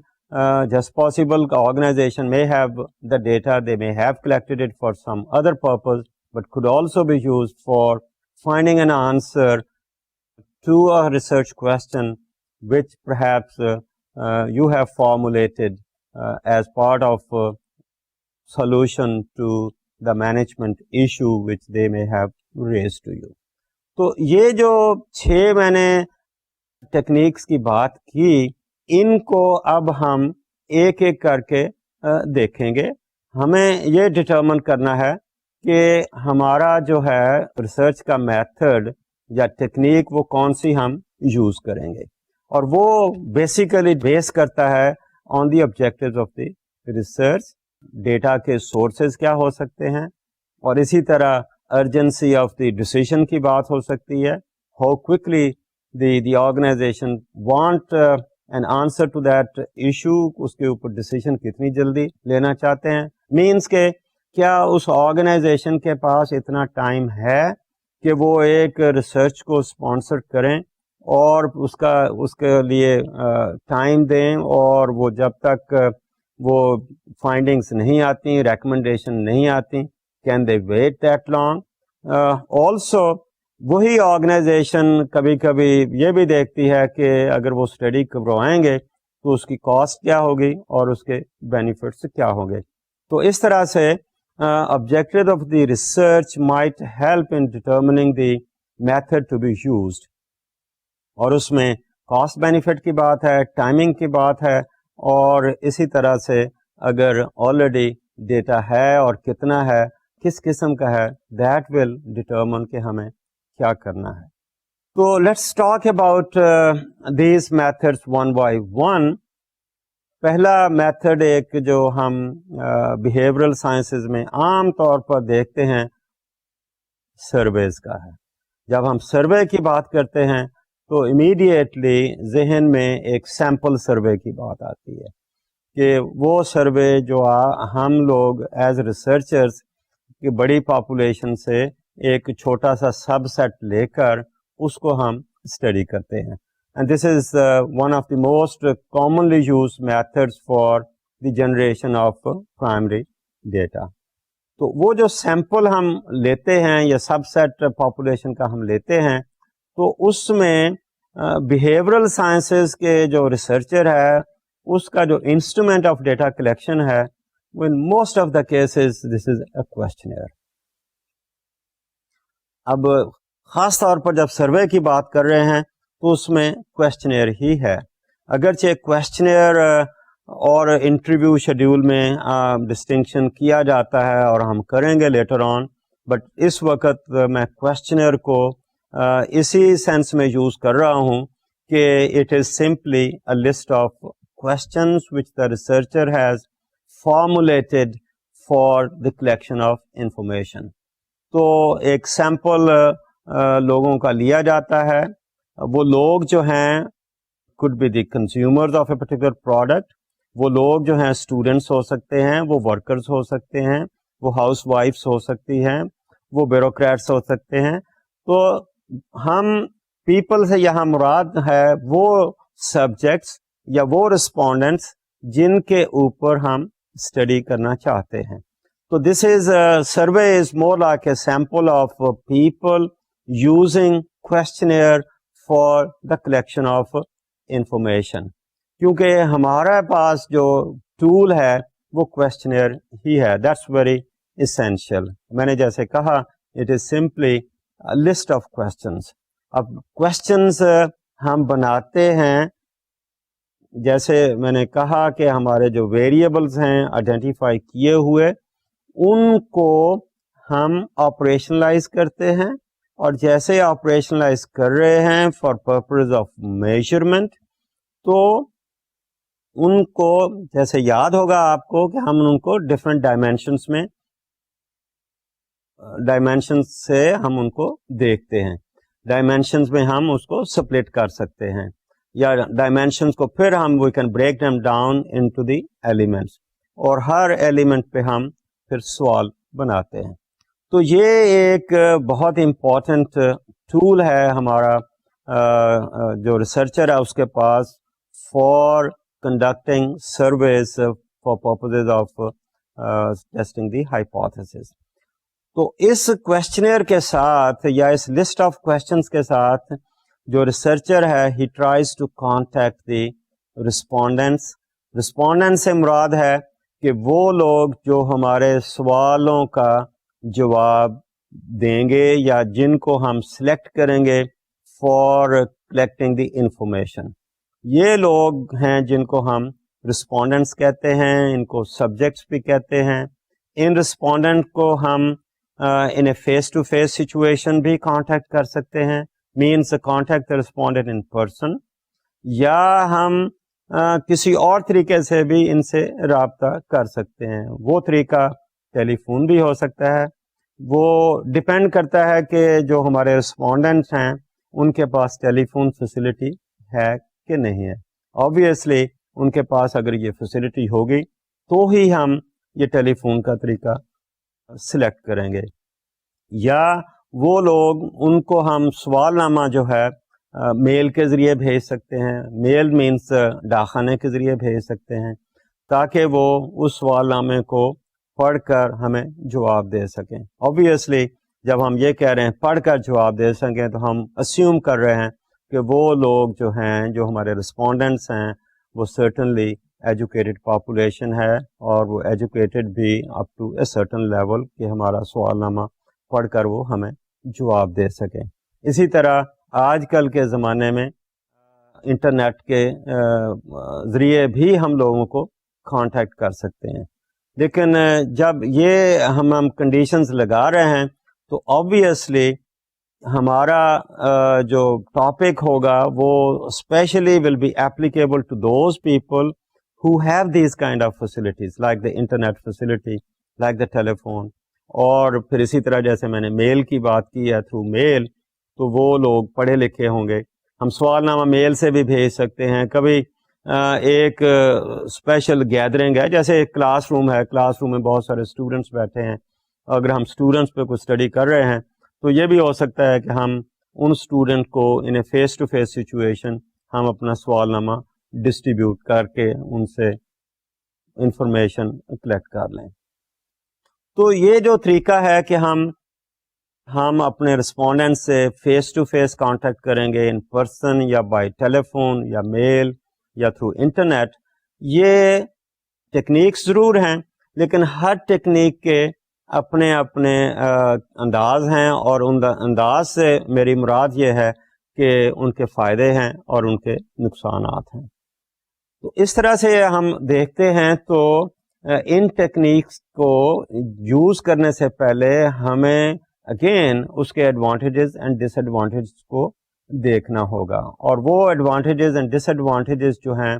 just possible the organization may have the data, they may have collected it for some other purpose but could also be used for finding an answer to a research question which perhaps you have formulated as part of solution to the management issue which they may have raised to you. تو یہ جو 6 میں نے techniques کی بات کی ان کو اب ہم ایک ایک کر کے دیکھیں گے. ہمیں یہ ڈٹرمن کرنا ہے کہ ہمارا جو ہے ریسرچ کا میتھڈ یا ٹیکنیک وہ کون سی ہم یوز کریں گے، اور وہ بیسیکلی بیس کرتا ہے on the objectives of the research. Data کے سورسز کیا ہو سکتے ہیں، اور اسی طرح ارجنسی آف دی ڈیسیژن کی بات ہو سکتی ہے. How quickly the organization want an answer to that issue, اس کے اوپر ڈیسیژن کتنی جلدی لینا چاہتے ہیں. مینس کہ کیا اس آرگنائزیشن کے پاس اتنا ٹائم ہے کہ وہ ایک ریسرچ کو اسپانسر کریں اور اس کے لیے ٹائم دیں، اور وہ جب تک وہ فائنڈنگس نہیں آتی، ریکمنڈیشن نہیں آتی، can they wait that long. Also وہی آرگنائزیشن کبھی کبھی یہ بھی دیکھتی ہے کہ اگر وہ اسٹڈی کروائیں گے تو اس کی کاسٹ کیا ہوگی اور اس کے بینیفٹس کیا ہوں گے. تو اس طرح سے objective of the research might help in determining the method to be used. اور اس میں کاسٹ بینیفٹ کی بات ہے، ٹائمنگ کی بات ہے، اور اسی طرح سے اگر آلریڈی ڈیٹا ہے اور کتنا ہے، کس قسم کا ہے، دیٹ ول ڈٹرمن کہ ہمیں کیا کرنا ہے. تو let's talk about these methods one by one. پہلا میتھڈ ایک جو ہم بیہیورل سائنسز میں عام طور پر دیکھتے ہیں سرویز کا ہے. جب ہم سروے کی بات کرتے ہیں تو امیڈیٹلی ذہن میں ایک سیمپل سروے کی بات آتی ہے کہ وہ سروے جو ہم لوگ ایز ریسرچرز کی بڑی پاپولیشن سے ایک چھوٹا سا سب سیٹ لے کر اس کو ہم اسٹڈی کرتے ہیں. And this is one of the most commonly used methods for the generation of primary data. تو وہ جو سیمپل ہم لیتے ہیں یا سب سیٹ پاپولیشن کا ہم لیتے ہیں، تو اس میں بیہیورل سائنسز کے جو ریسرچر ہے اس کا جو انسٹرومنٹ آف ڈیٹا کلیکشن ہے، in most of the cases this is a questionnaire. اب خاص طور پر جب سروے کی بات کر رہے ہیں تو اس میں کویسچنیئر ہی ہے. اگرچہ کویسچنیئر اور انٹرویو شیڈیول میں ڈسٹنکشن کیا جاتا ہے اور ہم کریں گے لیٹر آن، بٹ اس وقت میں کویسچنیئر کو اسی سینس میں یوز کر رہا ہوں کہ it is simply a list of questions which the researcher has formulated for the collection of information. تو ایک سیمپل لوگوں کا لیا جاتا ہے. وہ لوگ جو ہیں could be the consumers of a particular product، وہ لوگ جو ہیں اسٹوڈنٹس ہو سکتے ہیں، وہ ورکرز ہو سکتے ہیں، وہ ہاؤس وائفس ہو سکتی ہیں، وہ بیوروکریٹس ہو سکتے ہیں. تو ہم پیپل سے یہاں مراد ہے وہ سبجیکٹس یا وہ رسپونڈنٹس جن کے اوپر ہم اسٹڈی کرنا چاہتے ہیں. تو this is survey is more like a sample of people using questionnaire for the collection of information. کیونکہ ہمارے پاس جو ٹول ہے وہ کویسچنیئر ہی ہے. That's very essential. میں نے جیسے کہا it is simply list of questions. اب کویسچنس ہم بناتے ہیں، جیسے میں نے کہا کہ ہمارے جو ویریبلز ہیں آئیڈینٹیفائی کیے ہوئے، ان کو ہم آپریشنلائز کرتے ہیں، اور جیسے آپریشنلائز کر رہے ہیں فار پرپز آف میجرمنٹ، تو ان کو جیسے یاد ہوگا آپ کو کہ ہم ان کو ڈفرینٹ ڈائمینشنس سے ہم ان کو دیکھتے ہیں. ڈائمینشنس میں ہم اس کو سپلٹ کر سکتے ہیں، یا ڈائمینشنس کو پھر ہم we can break them down into the elements, اور ہر ایلیمنٹ پہ ہم پھر سوال بناتے ہیں. تو یہ ایک بہت امپورٹنٹ ٹول ہے ہمارا جو ریسرچر ہے اس کے پاس for conducting surveys for purposes of testing the hypothesis. تو اس کویسچنیئر کے ساتھ یا اس لسٹ آف کویسچنس کے ساتھ جو ریسرچر ہے he tries to contact the respondents. Respondent سے مراد ہے کہ وہ لوگ جو ہمارے سوالوں کا جواب دیں گے یا جن کو ہم سلیکٹ کریں گے فار کلیکٹنگ دی انفارمیشن. یہ لوگ ہیں جن کو ہم رسپونڈنٹس کہتے ہیں، ان کو سبجیکٹس بھی کہتے ہیں. ان رسپونڈنٹ کو ہم ان اے فیس ٹو فیس سچویشن بھی کانٹیکٹ کر سکتے ہیں, means contact the respondent in person, یا ہم کسی اور طریقے سے بھی ان سے رابطہ کر سکتے ہیں. وہ طریقہ ٹیلی فون بھی ہو سکتا ہے. وہ ڈپینڈ کرتا ہے کہ جو ہمارے رسپونڈنٹس ہیں ان کے پاس ٹیلی فون فیسلٹی ہے کہ نہیں ہے. آبویسلی ان کے پاس اگر یہ فیسلٹی ہوگی تو ہی ہم یہ ٹیلی فون کا طریقہ سلیکٹ کریں گے. یا وہ لوگ, ان کو ہم سوال نامہ جو ہے میل کے ذریعے بھیج سکتے ہیں. میل مینس ڈاکخانے کے ذریعے بھیج سکتے ہیں تاکہ وہ اس سوال نامے کو پڑھ کر ہمیں جواب دے سکیں. آبویسلی جب ہم یہ کہہ رہے ہیں پڑھ کر جواب دے سکیں تو ہم اسیوم کر رہے ہیں کہ وہ لوگ جو ہیں, جو ہمارے رسپونڈنٹس ہیں, وہ سرٹنلی ایجوکیٹڈ پاپولیشن ہے, اور وہ ایجوکیٹڈ بھی up to a certain level کہ ہمارا سوال نامہ پڑھ کر وہ ہمیں جواب دے سکیں. اسی طرح آج کل کے زمانے میں انٹرنیٹ کے ذریعے بھی ہم لوگوں کو کانٹیکٹ کر سکتے ہیں. لیکن جب یہ ہم کنڈیشنز لگا رہے ہیں تو آبویسلی ہمارا جو ٹاپک ہوگا وہ especially will be applicable to those people who have these kind of facilities like the internet facility, like the telephone. اور پھر اسی طرح جیسے میں نے میل کی بات کی ہے, تھرو میل, تو وہ لوگ پڑھے لکھے ہوں گے. ہم سوال نامہ میل سے بھی بھیج سکتے ہیں. کبھی ایک اسپیشل گیدرنگ ہے, جیسے ایک کلاس روم ہے, کلاس روم میں بہت سارے اسٹوڈنٹس بیٹھے ہیں, اگر ہم اسٹوڈنٹس پہ کچھ اسٹڈی کر رہے ہیں تو یہ بھی ہو سکتا ہے کہ ہم ان اسٹوڈنٹ کو ان اے فیس ٹو فیس سچویشن ہم اپنا سوال نامہ ڈسٹریبیوٹ کر کے ان سے انفارمیشن کلیکٹ کر لیں. تو یہ جو طریقہ ہے کہ ہم اپنے رسپونڈنٹ سے فیس ٹو فیس کانٹیکٹ کریں گے, ان پرسن یا بائی ٹیلی فون یا میل یا تھرو انٹرنیٹ. یہ ٹیکنیکس ضرور ہیں, لیکن ہر ٹیکنیک کے اپنے اپنے انداز ہیں, اور ان انداز سے میری مراد یہ ہے کہ ان کے فائدے ہیں اور ان کے نقصانات ہیں. تو اس طرح سے ہم دیکھتے ہیں تو ان ٹیکنیکس کو یوز کرنے سے پہلے ہمیں اگین اس کے ایڈوانٹیجز اینڈ ڈس ایڈوانٹیجز کو دیکھنا ہوگا. اور وہ ایڈوانٹیجز اینڈ ڈس ایڈوانٹیجز جو ہیں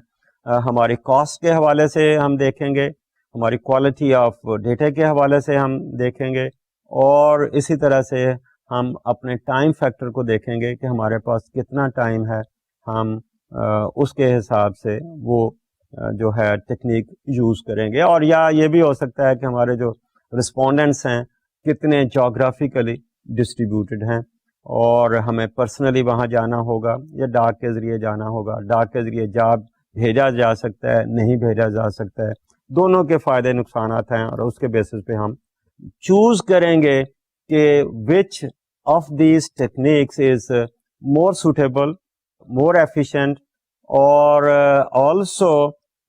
ہماری کاسٹ کے حوالے سے ہم دیکھیں گے, ہماری کوالٹی آف ڈیٹا کے حوالے سے ہم دیکھیں گے, اور اسی طرح سے ہم اپنے ٹائم فیکٹر کو دیکھیں گے کہ ہمارے پاس کتنا ٹائم ہے, ہم اس کے حساب سے وہ جو ہے ٹیکنیک یوز کریں گے. اور یا یہ بھی ہو سکتا ہے کہ ہمارے جو رسپونڈنٹس ہیں کتنے جغرافیکلی ڈسٹریبیوٹڈ ہیں, اور ہمیں پرسنلی وہاں جانا ہوگا یا ڈاک کے ذریعے جانا ہوگا. ڈاک کے ذریعے بھیجا جا سکتا ہے, نہیں بھیجا جا سکتا ہے. دونوں کے فائدے نقصانات ہیں, اور اس کے بیسس پہ ہم چوز کریں گے کہ which of these techniques is more suitable, more efficient, اور آلسو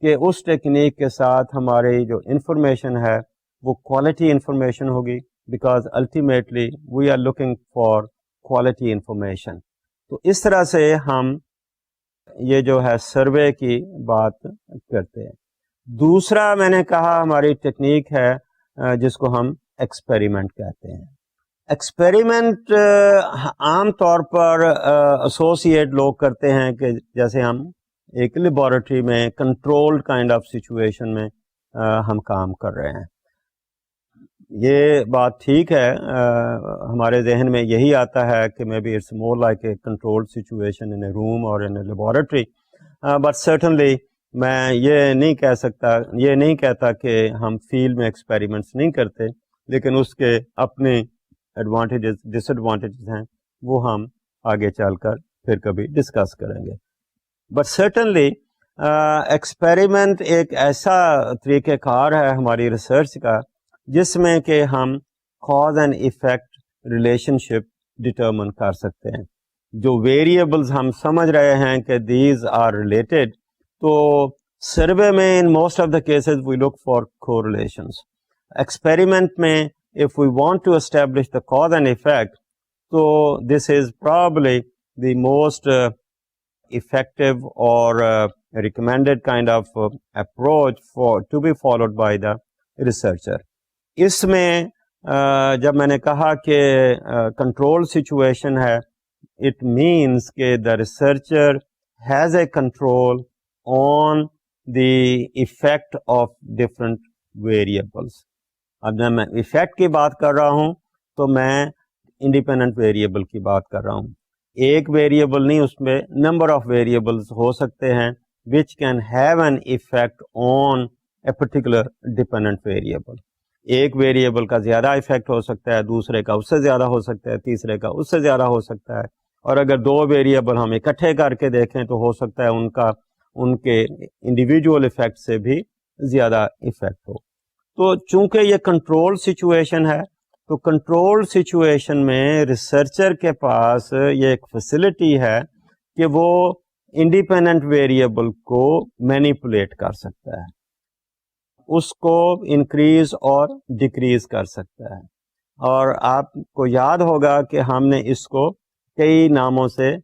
کہ اس ٹیکنیک کے ساتھ ہماری جو انفارمیشن ہے وہ کوالٹی انفارمیشن ہوگی, because ultimately we are looking for quality information. تو اس طرح سے ہم یہ جو ہے سروے کی بات کرتے ہیں. دوسرا میں نے کہا ہماری ٹیکنیک ہے جس کو ہم ایکسپیریمنٹ کہتے ہیں. ایکسپیریمنٹ عام طور پر ایسوسیٹ لوگ کرتے ہیں کہ جیسے ہم ایک لیبارٹری میں کنٹرولڈ کائنڈ آف سچویشن میں ہم کام کر رہے ہیں. یہ بات ٹھیک ہے, ہمارے ذہن میں یہی آتا ہے کہ may be it's more like a controlled situation in a room اور in a laboratory, but certainly میں یہ نہیں کہتا کہ ہم فیلڈ میں ایکسپیریمنٹس نہیں کرتے, لیکن اس کے اپنے ایڈوانٹیجز ڈس ایڈوانٹیجز ہیں, وہ ہم آگے چل کر پھر کبھی ڈسکس کریں گے. بٹ سرٹنلی ایکسپیریمنٹ ایک ایسا طریقہ کار ہے ہماری ریسرچ کا جس میں کہ ہم cause and effect relationship determine کر سکتے ہیں. جو ویریبلز ہم سمجھ رہے ہیں کہ دیز آر ریلیٹڈ, تو سروے میں in most of the cases we look for correlations. Experiment میں if we want to establish the cause and effect, so this is probably the most effective or recommended kind of approach to be followed by the researcher. اس میں جب میں نے کہا کہ control situation ہے, it means کہ the researcher has a control on the effect of different variables. اب جب میں ایفیکٹ کی بات کر رہا ہوں تو میں انڈیپینڈنٹ ویریبل کی بات کر رہا ہوں. ایک ویریبل نہیں, اس میں نمبر آف ویریبلس ہو سکتے ہیں which can have an effect on a particular dependent variable. ایک ویریبل کا زیادہ ایفیکٹ ہو سکتا ہے, دوسرے کا اس سے زیادہ ہو سکتا ہے, تیسرے کا اس سے زیادہ ہو سکتا ہے, اور اگر دو ویریبل ہم اکٹھے کر کے دیکھیں تو ہو سکتا ہے ان کے انڈیویجول ایفیکٹ سے بھی زیادہ ایفیکٹ ہو. تو چونکہ یہ کنٹرول سچویشن ہے, تو کنٹرول سچویشن میں ریسرچر کے پاس یہ ایک فیسلٹی ہے کہ وہ انڈیپینڈنٹ ویریبل کو مینیپولیٹ کر سکتا ہے, اس کو انکریز اور ڈیکریز کر سکتا ہے. اور آپ کو یاد ہوگا کہ ہم نے اس کو کئی ناموں سے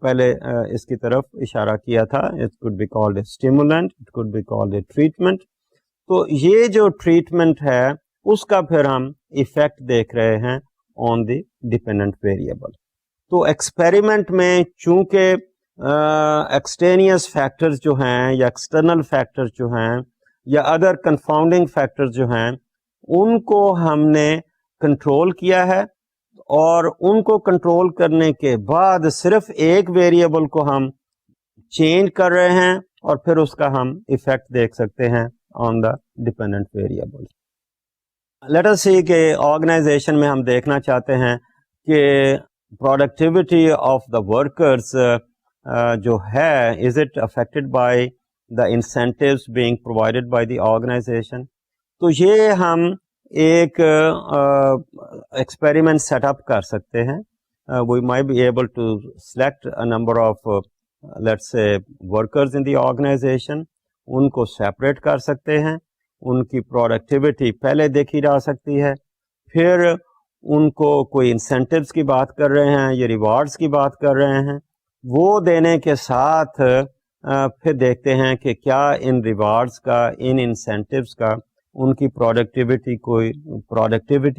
پہلے اس کی طرف اشارہ کیا تھا. It could be called a stimulant, it could be called a treatment. تو یہ جو ٹریٹمنٹ ہے اس کا پھر ہم ایفیکٹ دیکھ رہے ہیں آن دی ڈیپینڈنٹ ویریبل. تو ایکسپیریمنٹ میں چونکہ ایکسٹینیس فیکٹرز جو ہیں یا ایکسٹرنل فیکٹرز جو ہیں یا ادر کنفاؤنڈنگ فیکٹرز جو ہیں ان کو ہم نے کنٹرول کیا ہے, اور ان کو کنٹرول کرنے کے بعد صرف ایک ویریبل کو ہم چینج کر رہے ہیں اور پھر اس کا ہم ایفیکٹ دیکھ سکتے ہیں on the dependent variable. Let us see کہ آرگنائزیشن میں ہم دیکھنا چاہتے ہیں کہ پروڈکٹیوٹی آف دا ورکرز جو ہے, is it affected by the incentives being provided by the organization. تو یہ ہم ایک ایکسپیریمنٹ سیٹ اپ کر سکتے ہیں. We may be able to select a number of let's سے ورکرز ان دی آرگنائزیشن, ان کو سیپریٹ کر سکتے ہیں, ان کی پروڈکٹیوٹی پہلے دیکھی جا سکتی ہے, پھر ان کو کوئی انسینٹیوز کی بات کر رہے ہیں یا ریوارڈز کی بات کر رہے ہیں, وہ دینے کے ساتھ پھر دیکھتے ہیں کہ کیا ان ریوارڈز کا, ان انسینٹیوز کا ان کی پروڈکٹیوٹی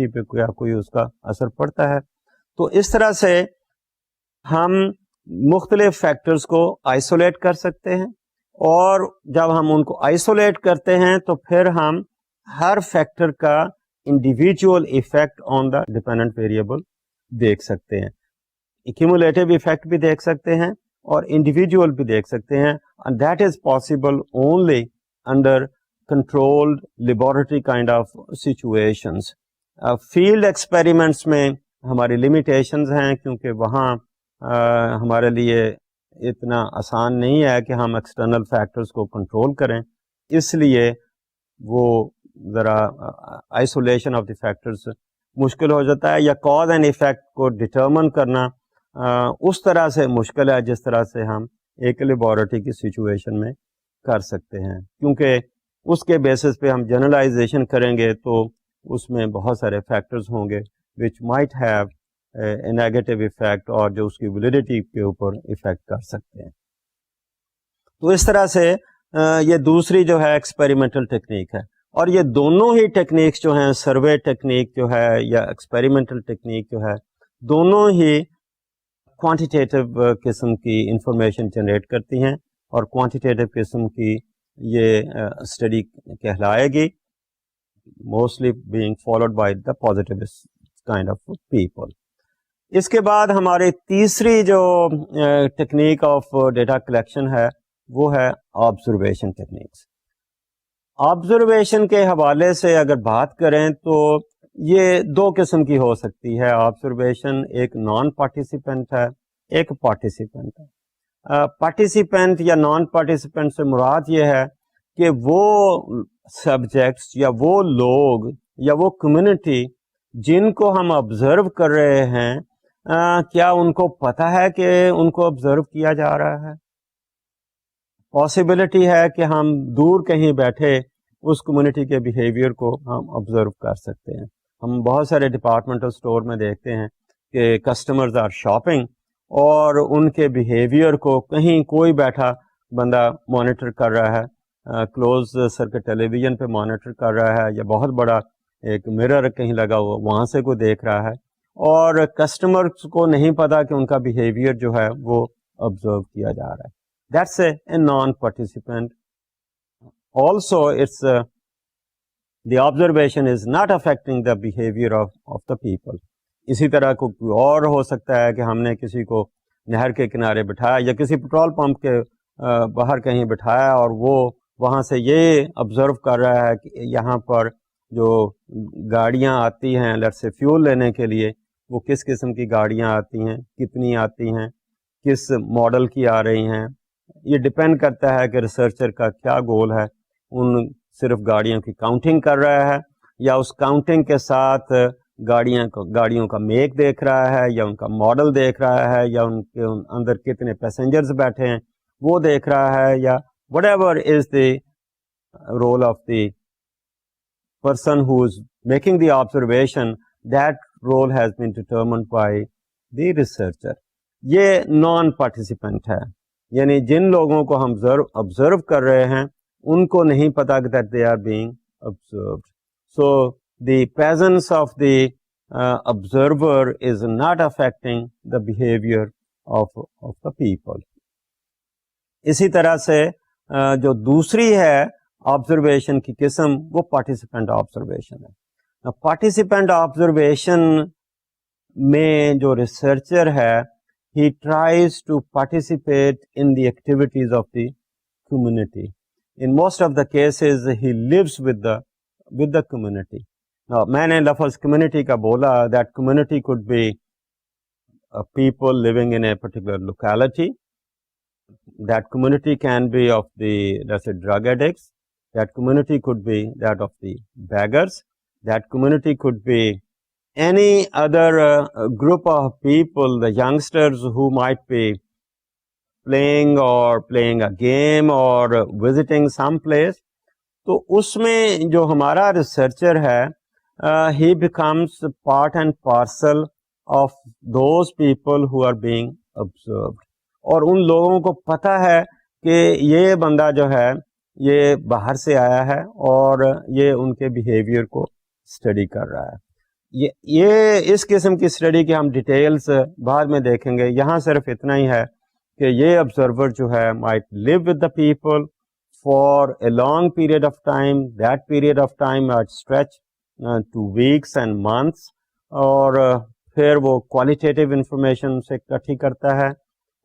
پہ کیا کوئی اس کا اثر پڑتا ہے. تو اس طرح سے ہم مختلف فیکٹرز کو آئسولیٹ کر سکتے ہیں, اور جب ہم ان کو آئسولیٹ کرتے ہیں تو پھر ہم ہر فیکٹر کا individual effect on the dependent variable دیکھ سکتے ہیں. ایکیومولیٹو ایفیکٹ بھی دیکھ سکتے ہیں اور انڈیویجول بھی دیکھ سکتے ہیں, and that is possible only under controlled laboratory kind of situations. Field experiments میں ہماری لمیٹیشنز ہیں, کیونکہ وہاں ہمارے لیے اتنا آسان نہیں ہے کہ ہم ایکسٹرنل فیکٹرز کو کنٹرول کریں, اس لیے وہ ذرا آئسولیشن آف دی فیکٹرز مشکل ہو جاتا ہے, یا کاز اینڈ ایفیکٹ کو ڈٹرمن کرنا اس طرح سے مشکل ہے جس طرح سے ہم ایک لیبارٹری کی سچویشن میں کر سکتے ہیں, کیونکہ اس کے بیسس پہ ہم جنرلائزیشن کریں گے تو اس میں بہت سارے فیکٹرز ہوں گے which might have a negative effect, اور جو اس کی ویلیڈیٹی کے اوپر ایفیکٹ کر سکتے ہیں. تو اس طرح سے یہ دوسری جو ہے ایکسپیریمنٹل ٹیکنیک ہے, اور یہ دونوں ہی ٹیکنیکس جو ہیں, سروے ٹیکنیک جو ہے یا ایکسپیریمنٹل ٹیکنیک جو ہے, دونوں ہی کوانٹیٹیو قسم کی انفارمیشن جنریٹ کرتی ہیں, اور کوانٹیٹیو قسم کی یہ اسٹڈی کہلائے گی, mostly being followed by the positivist kind of people. اس کے بعد ہماری تیسری جو ٹیکنیک آف ڈیٹا کلیکشن ہے وہ ہے آبزرویشن ٹیکنیکس. آبزرویشن کے حوالے سے اگر بات کریں تو یہ دو قسم کی ہو سکتی ہے آبزرویشن, ایک نان پارٹیسپینٹ ہے, ایک پارٹیسپینٹ ہے. پارٹیسپینٹ یا نان پارٹیسپینٹ سے مراد یہ ہے کہ وہ سبجیکٹس یا وہ لوگ یا وہ کمیونٹی جن کو ہم آبزرو کر رہے ہیں, کیا ان کو پتہ ہے کہ ان کو آبزرو کیا جا رہا ہے؟ پاسبلٹی ہے کہ ہم دور کہیں بیٹھے اس کمیونٹی کے بیہیویئر کو ہم آبزرو کر سکتے ہیں. ہم بہت سارے ڈپارٹمنٹل اسٹور میں دیکھتے ہیں کہ کسٹمرز آر شاپنگ, اور ان کے بیہیویئر کو کہیں کوئی بیٹھا بندہ مانیٹر کر رہا ہے, کلوز سرکٹ ٹیلی ویژن پہ مانیٹر کر رہا ہے, یا بہت بڑا ایک مرر کہیں لگا ہوا وہاں سے کوئی دیکھ رہا ہے, اور کسٹمرز کو نہیں پتا کہ ان کا بیہیویئر جو ہے وہ آبزرو کیا جا رہا ہے. That's a non participant. Also it's the observation is not affecting the behavior of the people. اسی طرح کوئی اور ہو سکتا ہے کہ ہم نے کسی کو نہر کے کنارے بٹھایا یا کسی پیٹرول پمپ کے باہر کہیں بٹھایا, اور وہ وہاں سے یہ آبزرو کر رہا ہے کہ یہاں پر جو گاڑیاں آتی ہیں لیٹس سے فیول لینے کے لیے, وہ کس قسم کی گاڑیاں آتی ہیں, کتنی آتی ہیں, کس ماڈل کی آ رہی ہیں. یہ ڈپینڈ کرتا ہے کہ ریسرچر کا کیا گول ہے. ان صرف گاڑیوں کی کاؤنٹنگ کر رہا ہے, یا اس کاؤنٹنگ کے ساتھ گاڑیوں کا میک دیکھ رہا ہے, یا ان کا ماڈل دیکھ رہا ہے, یا ان کے اندر کتنے پیسنجرز بیٹھے ہیں وہ دیکھ رہا ہے, یا whatever is the role of the person who is making the observation, that role has been determined by the researcher. یہ نان پارٹیسپینٹ ہے, یعنی جن لوگوں کو ہم آبزرو کر رہے ہیں ان کو نہیں پتا کہ that they are being observed. So the presence of the observer is not affecting the behavior of the people. اسی طرح سے جو دوسری ہے آبزرویشن کی قسم وہ پارٹیسپینٹ آبزرویشن ہے. پارٹیسپینٹ آبزرویشن میں جو ریسرچر ہے he tries to participate in the activities of the community. In most of the cases he lives with the community. Now میں نے لفظ community کا بولا, that community could be people living in a particular locality. That community can be of the, let's say, drug addicts. That community could be that of the beggars. That community could be any other group of people, the youngsters who might be playing a game or visiting some place. تو اس میں جو ہمارا researcher ہے he becomes part and parcel of those people who are being observed. اور ان لوگوں کو پتہ ہے کہ یہ بندہ جو ہے یہ باہر سے آیا ہے اور یہ ان کے بیہیویئر کو اسٹڈی کر رہا ہے. یہ اس قسم کی اسٹڈی کی ہم ڈیٹیلز بعد میں دیکھیں گے. یہاں صرف اتنا ہی ہے کہ یہ آبزرور جو ہے might live with the people for a long period of time. That period of time might stretch to weeks and months. اور پھر وہ qualitative information سے اکٹھی کرتا ہے,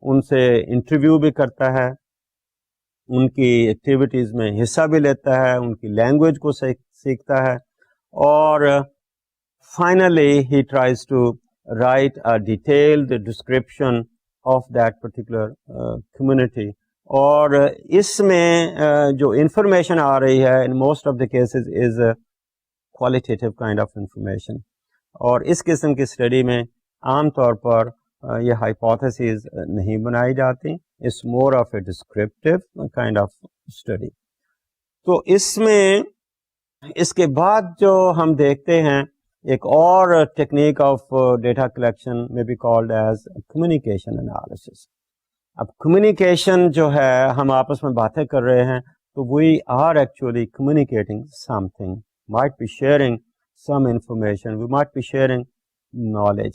ان سے انٹرویو بھی کرتا ہے, ان کی ایکٹیویٹیز میں حصہ بھی لیتا ہے, ان کی لینگویج کو سیکھتا ہے, اور finally he tries to write a detailed description of that particular community. اور اس میں جو انفارمیشن آ رہی ہے in most of the cases is a qualitative kind of information. اور اس قسم کی اسٹڈی میں عام طور پر یہ ہائپوتھیسز نہیں بنائی جاتی. It's more of a descriptive kind of study. تو اس میں اس کے بعد جو ہم دیکھتے ہیں ایک اور ٹیکنیک آف ڈیٹا کلیکشن میں be called as communication analysis. اب کمیونیکیشن جو ہے ہم آپس میں باتیں کر رہے ہیں تو we are actually communicating something, might be sharing some information, we might be sharing knowledge.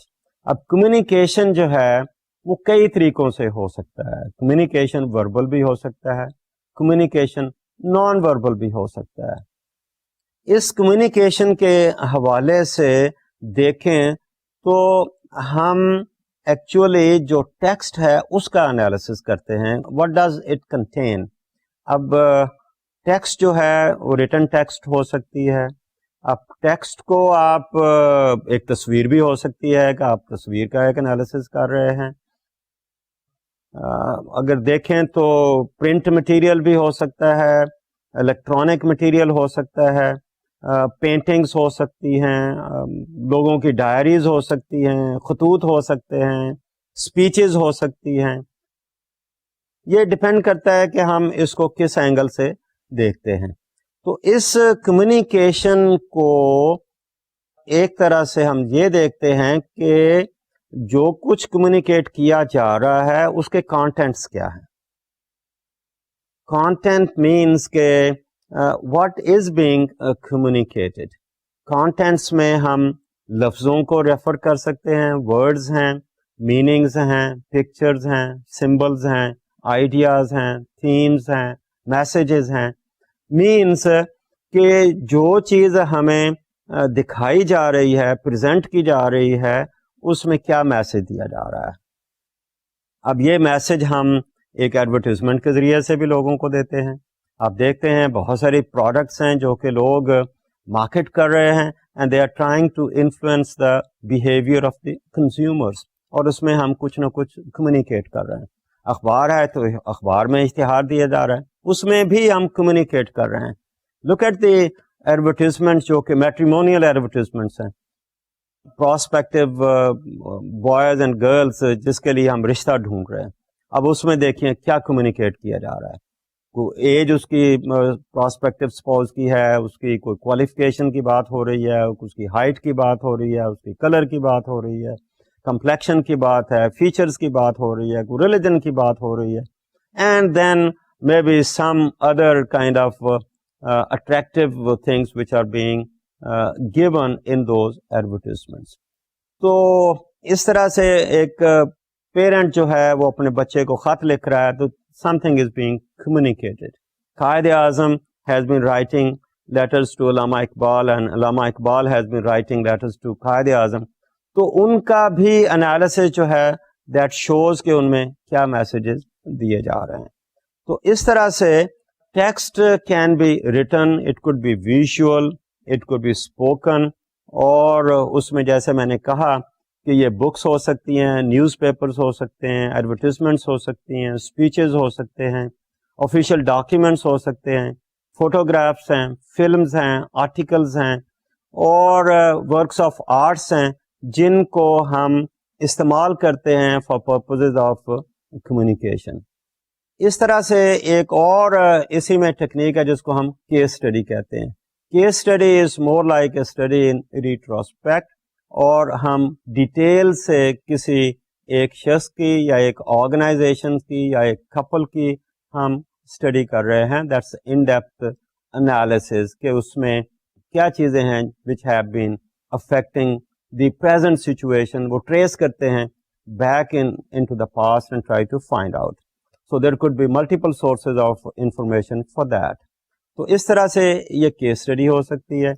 اب کمیونیکیشن جو ہے وہ کئی طریقوں سے ہو سکتا ہے. کمیونیکیشن وربل بھی ہو سکتا ہے, کمیونیکیشن نان وربل بھی ہو سکتا ہے. اس کمیونیکیشن کے حوالے سے دیکھیں تو ہم ایکچولی جو ٹیکسٹ ہے اس کا انالیسس کرتے ہیں. What does it contain? اب ٹیکسٹ جو ہے وہ ریٹن ٹیکسٹ ہو سکتی ہے. اب ٹیکسٹ کو آپ ایک تصویر بھی ہو سکتی ہے کہ آپ تصویر کا ایک انالیسس کر رہے ہیں. اگر دیکھیں تو پرنٹ مٹیریل بھی ہو سکتا ہے, الیکٹرانک مٹیریل ہو سکتا ہے, پینٹنگز ہو سکتی ہیں, لوگوں کی ڈائریز ہو سکتی ہیں, خطوط ہو سکتے ہیں, اسپیچز ہو سکتی ہیں. یہ ڈپینڈ کرتا ہے کہ ہم اس کو کس اینگل سے دیکھتے ہیں. تو اس کمیونیکیشن کو ایک طرح سے ہم یہ دیکھتے ہیں کہ جو کچھ کمیونیکیٹ کیا جا رہا ہے اس کے کانٹینٹس کیا ہیں. کانٹینٹ مینس کہ what is being communicated. Contents میں ہم لفظوں کو ریفر کر سکتے ہیں, ورڈز ہیں, میننگز ہیں, پکچرز ہیں, سمبلز ہیں, آئیڈیاز ہیں, تھیمز ہیں, میسیجز ہیں. مینس کہ جو چیز ہمیں دکھائی جا رہی ہے, پریزنٹ کی جا رہی ہے, اس میں کیا میسج دیا جا رہا ہے. اب یہ میسج ہم ایک ایڈورٹیزمنٹ کے ذریعے سے بھی لوگوں کو دیتے ہیں. آپ دیکھتے ہیں بہت ساری پروڈکٹس ہیں جو کہ لوگ مارکیٹ کر رہے ہیں, and they are trying to influence the behaviour of the consumers, اور اس میں ہم کچھ نہ کچھ کمیونیکیٹ کر رہے ہیں. اخبار ہے تو اخبار میں اشتہار دیا جا رہا ہے, اس میں بھی ہم کمیونیکیٹ کر رہے ہیں. لک ایٹ دی ایڈورٹیزمنٹ جو کہ میٹریمونیل ایڈورٹیزمنٹس ہیں, پراسپیکٹیو بوائز اینڈ گرلس جس کے لیے ہم رشتہ ڈھونڈ رہے ہیں. اب اس میں دیکھیں کیا کمیونیکیٹ کیا جا رہا ہے. کوئی ایج اس کی پراسپیکٹیو سپوز کی ہے, اس کی کوئی کوالیفیکیشن کی بات ہو رہی ہے, اس کی ہائٹ کی بات ہو رہی ہے, اس کی کلر کی بات ہو رہی ہے, کمپلیکشن کی بات ہے, فیچرز کی بات ہو رہی ہے, کوئی ریلیجن کی بات ہو رہی ہے, and then may be some other kind of attractive things which are being given in those advertisements. تو اس طرح سے ایک پیرنٹ جو ہے وہ اپنے بچے کو خط لکھ رہا ہے تو something is being communicated. Quaid Azam has been writing letters to Allama Iqbal and Allama Iqbal has been writing letters to Quaid Azam. تو ان کا بھی انالیسس جو ہے that shows کہ ان میں کیا میسیجز دیے جا رہے ہیں. تو اس طرح سے text can be written, it could be visual, it could be spoken, اور اس میں جیسے میں نے کہا کہ یہ بکس ہو سکتی ہیں, نیوز پیپرز ہو سکتے ہیں, ایڈورٹیزمنٹس ہو سکتی ہیں, اسپیچز ہو سکتے ہیں, آفیشیل ڈاکیومنٹس ہو سکتے ہیں, فوٹوگرافس ہیں, فلمز ہیں, آرٹیکلز ہیں, اور ورکس آف آرٹس ہیں جن کو ہم استعمال کرتے ہیں فار پرپزز آف کمیونیکیشن. اس طرح سے ایک اور اسی میں ٹیکنیک ہے جس کو ہم کیس اسٹڈی کہتے ہیں. Case study is more like a study in retrospect, اور ہم ڈیٹیل سے کسی ایک شخص کی یا ایک آرگنائزیشن کی یا ایک کپل کی ہم اسٹڈی کر رہے ہیں. دیٹس ان ڈیپتھ انالیسز کہ اس میں کیا چیزیں ہیں which have been affecting the present situation, وہ ٹریس کرتے ہیں back into the past and try to find out. So there could be multiple sources of information for that. تو اس طرح سے یہ کیس اسٹڈی ہو سکتی ہے.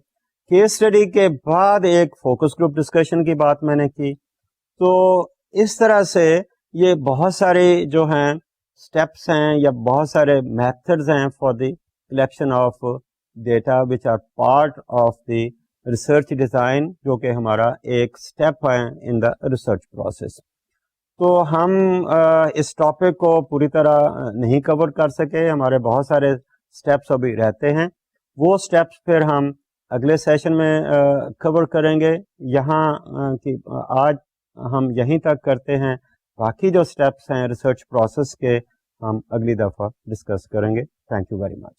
کیس اسٹڈی کے بعد ایک فوکس گروپ ڈسکشن کی بات میں نے کی. تو اس طرح سے یہ بہت سارے جو ہیں اسٹیپس ہیں یا بہت سارے میتھڈز ہیں for the collection of data which are part of the research design, جو کہ ہمارا ایک اسٹیپ ہے ان دا ریسرچ پروسیس. تو ہم اس ٹاپک کو پوری طرح نہیں کور کر سکے, ہمارے بہت سارے اسٹیپس ابھی رہتے ہیں. وہ اسٹیپس پھر ہم اگلے سیشن میں کور کریں گے. یہاں کی آج ہم یہیں تک کرتے ہیں. باقی جو اسٹیپس ہیں ریسرچ پروسیس کے ہم اگلی دفعہ ڈسکس کریں گے. Thank you very much.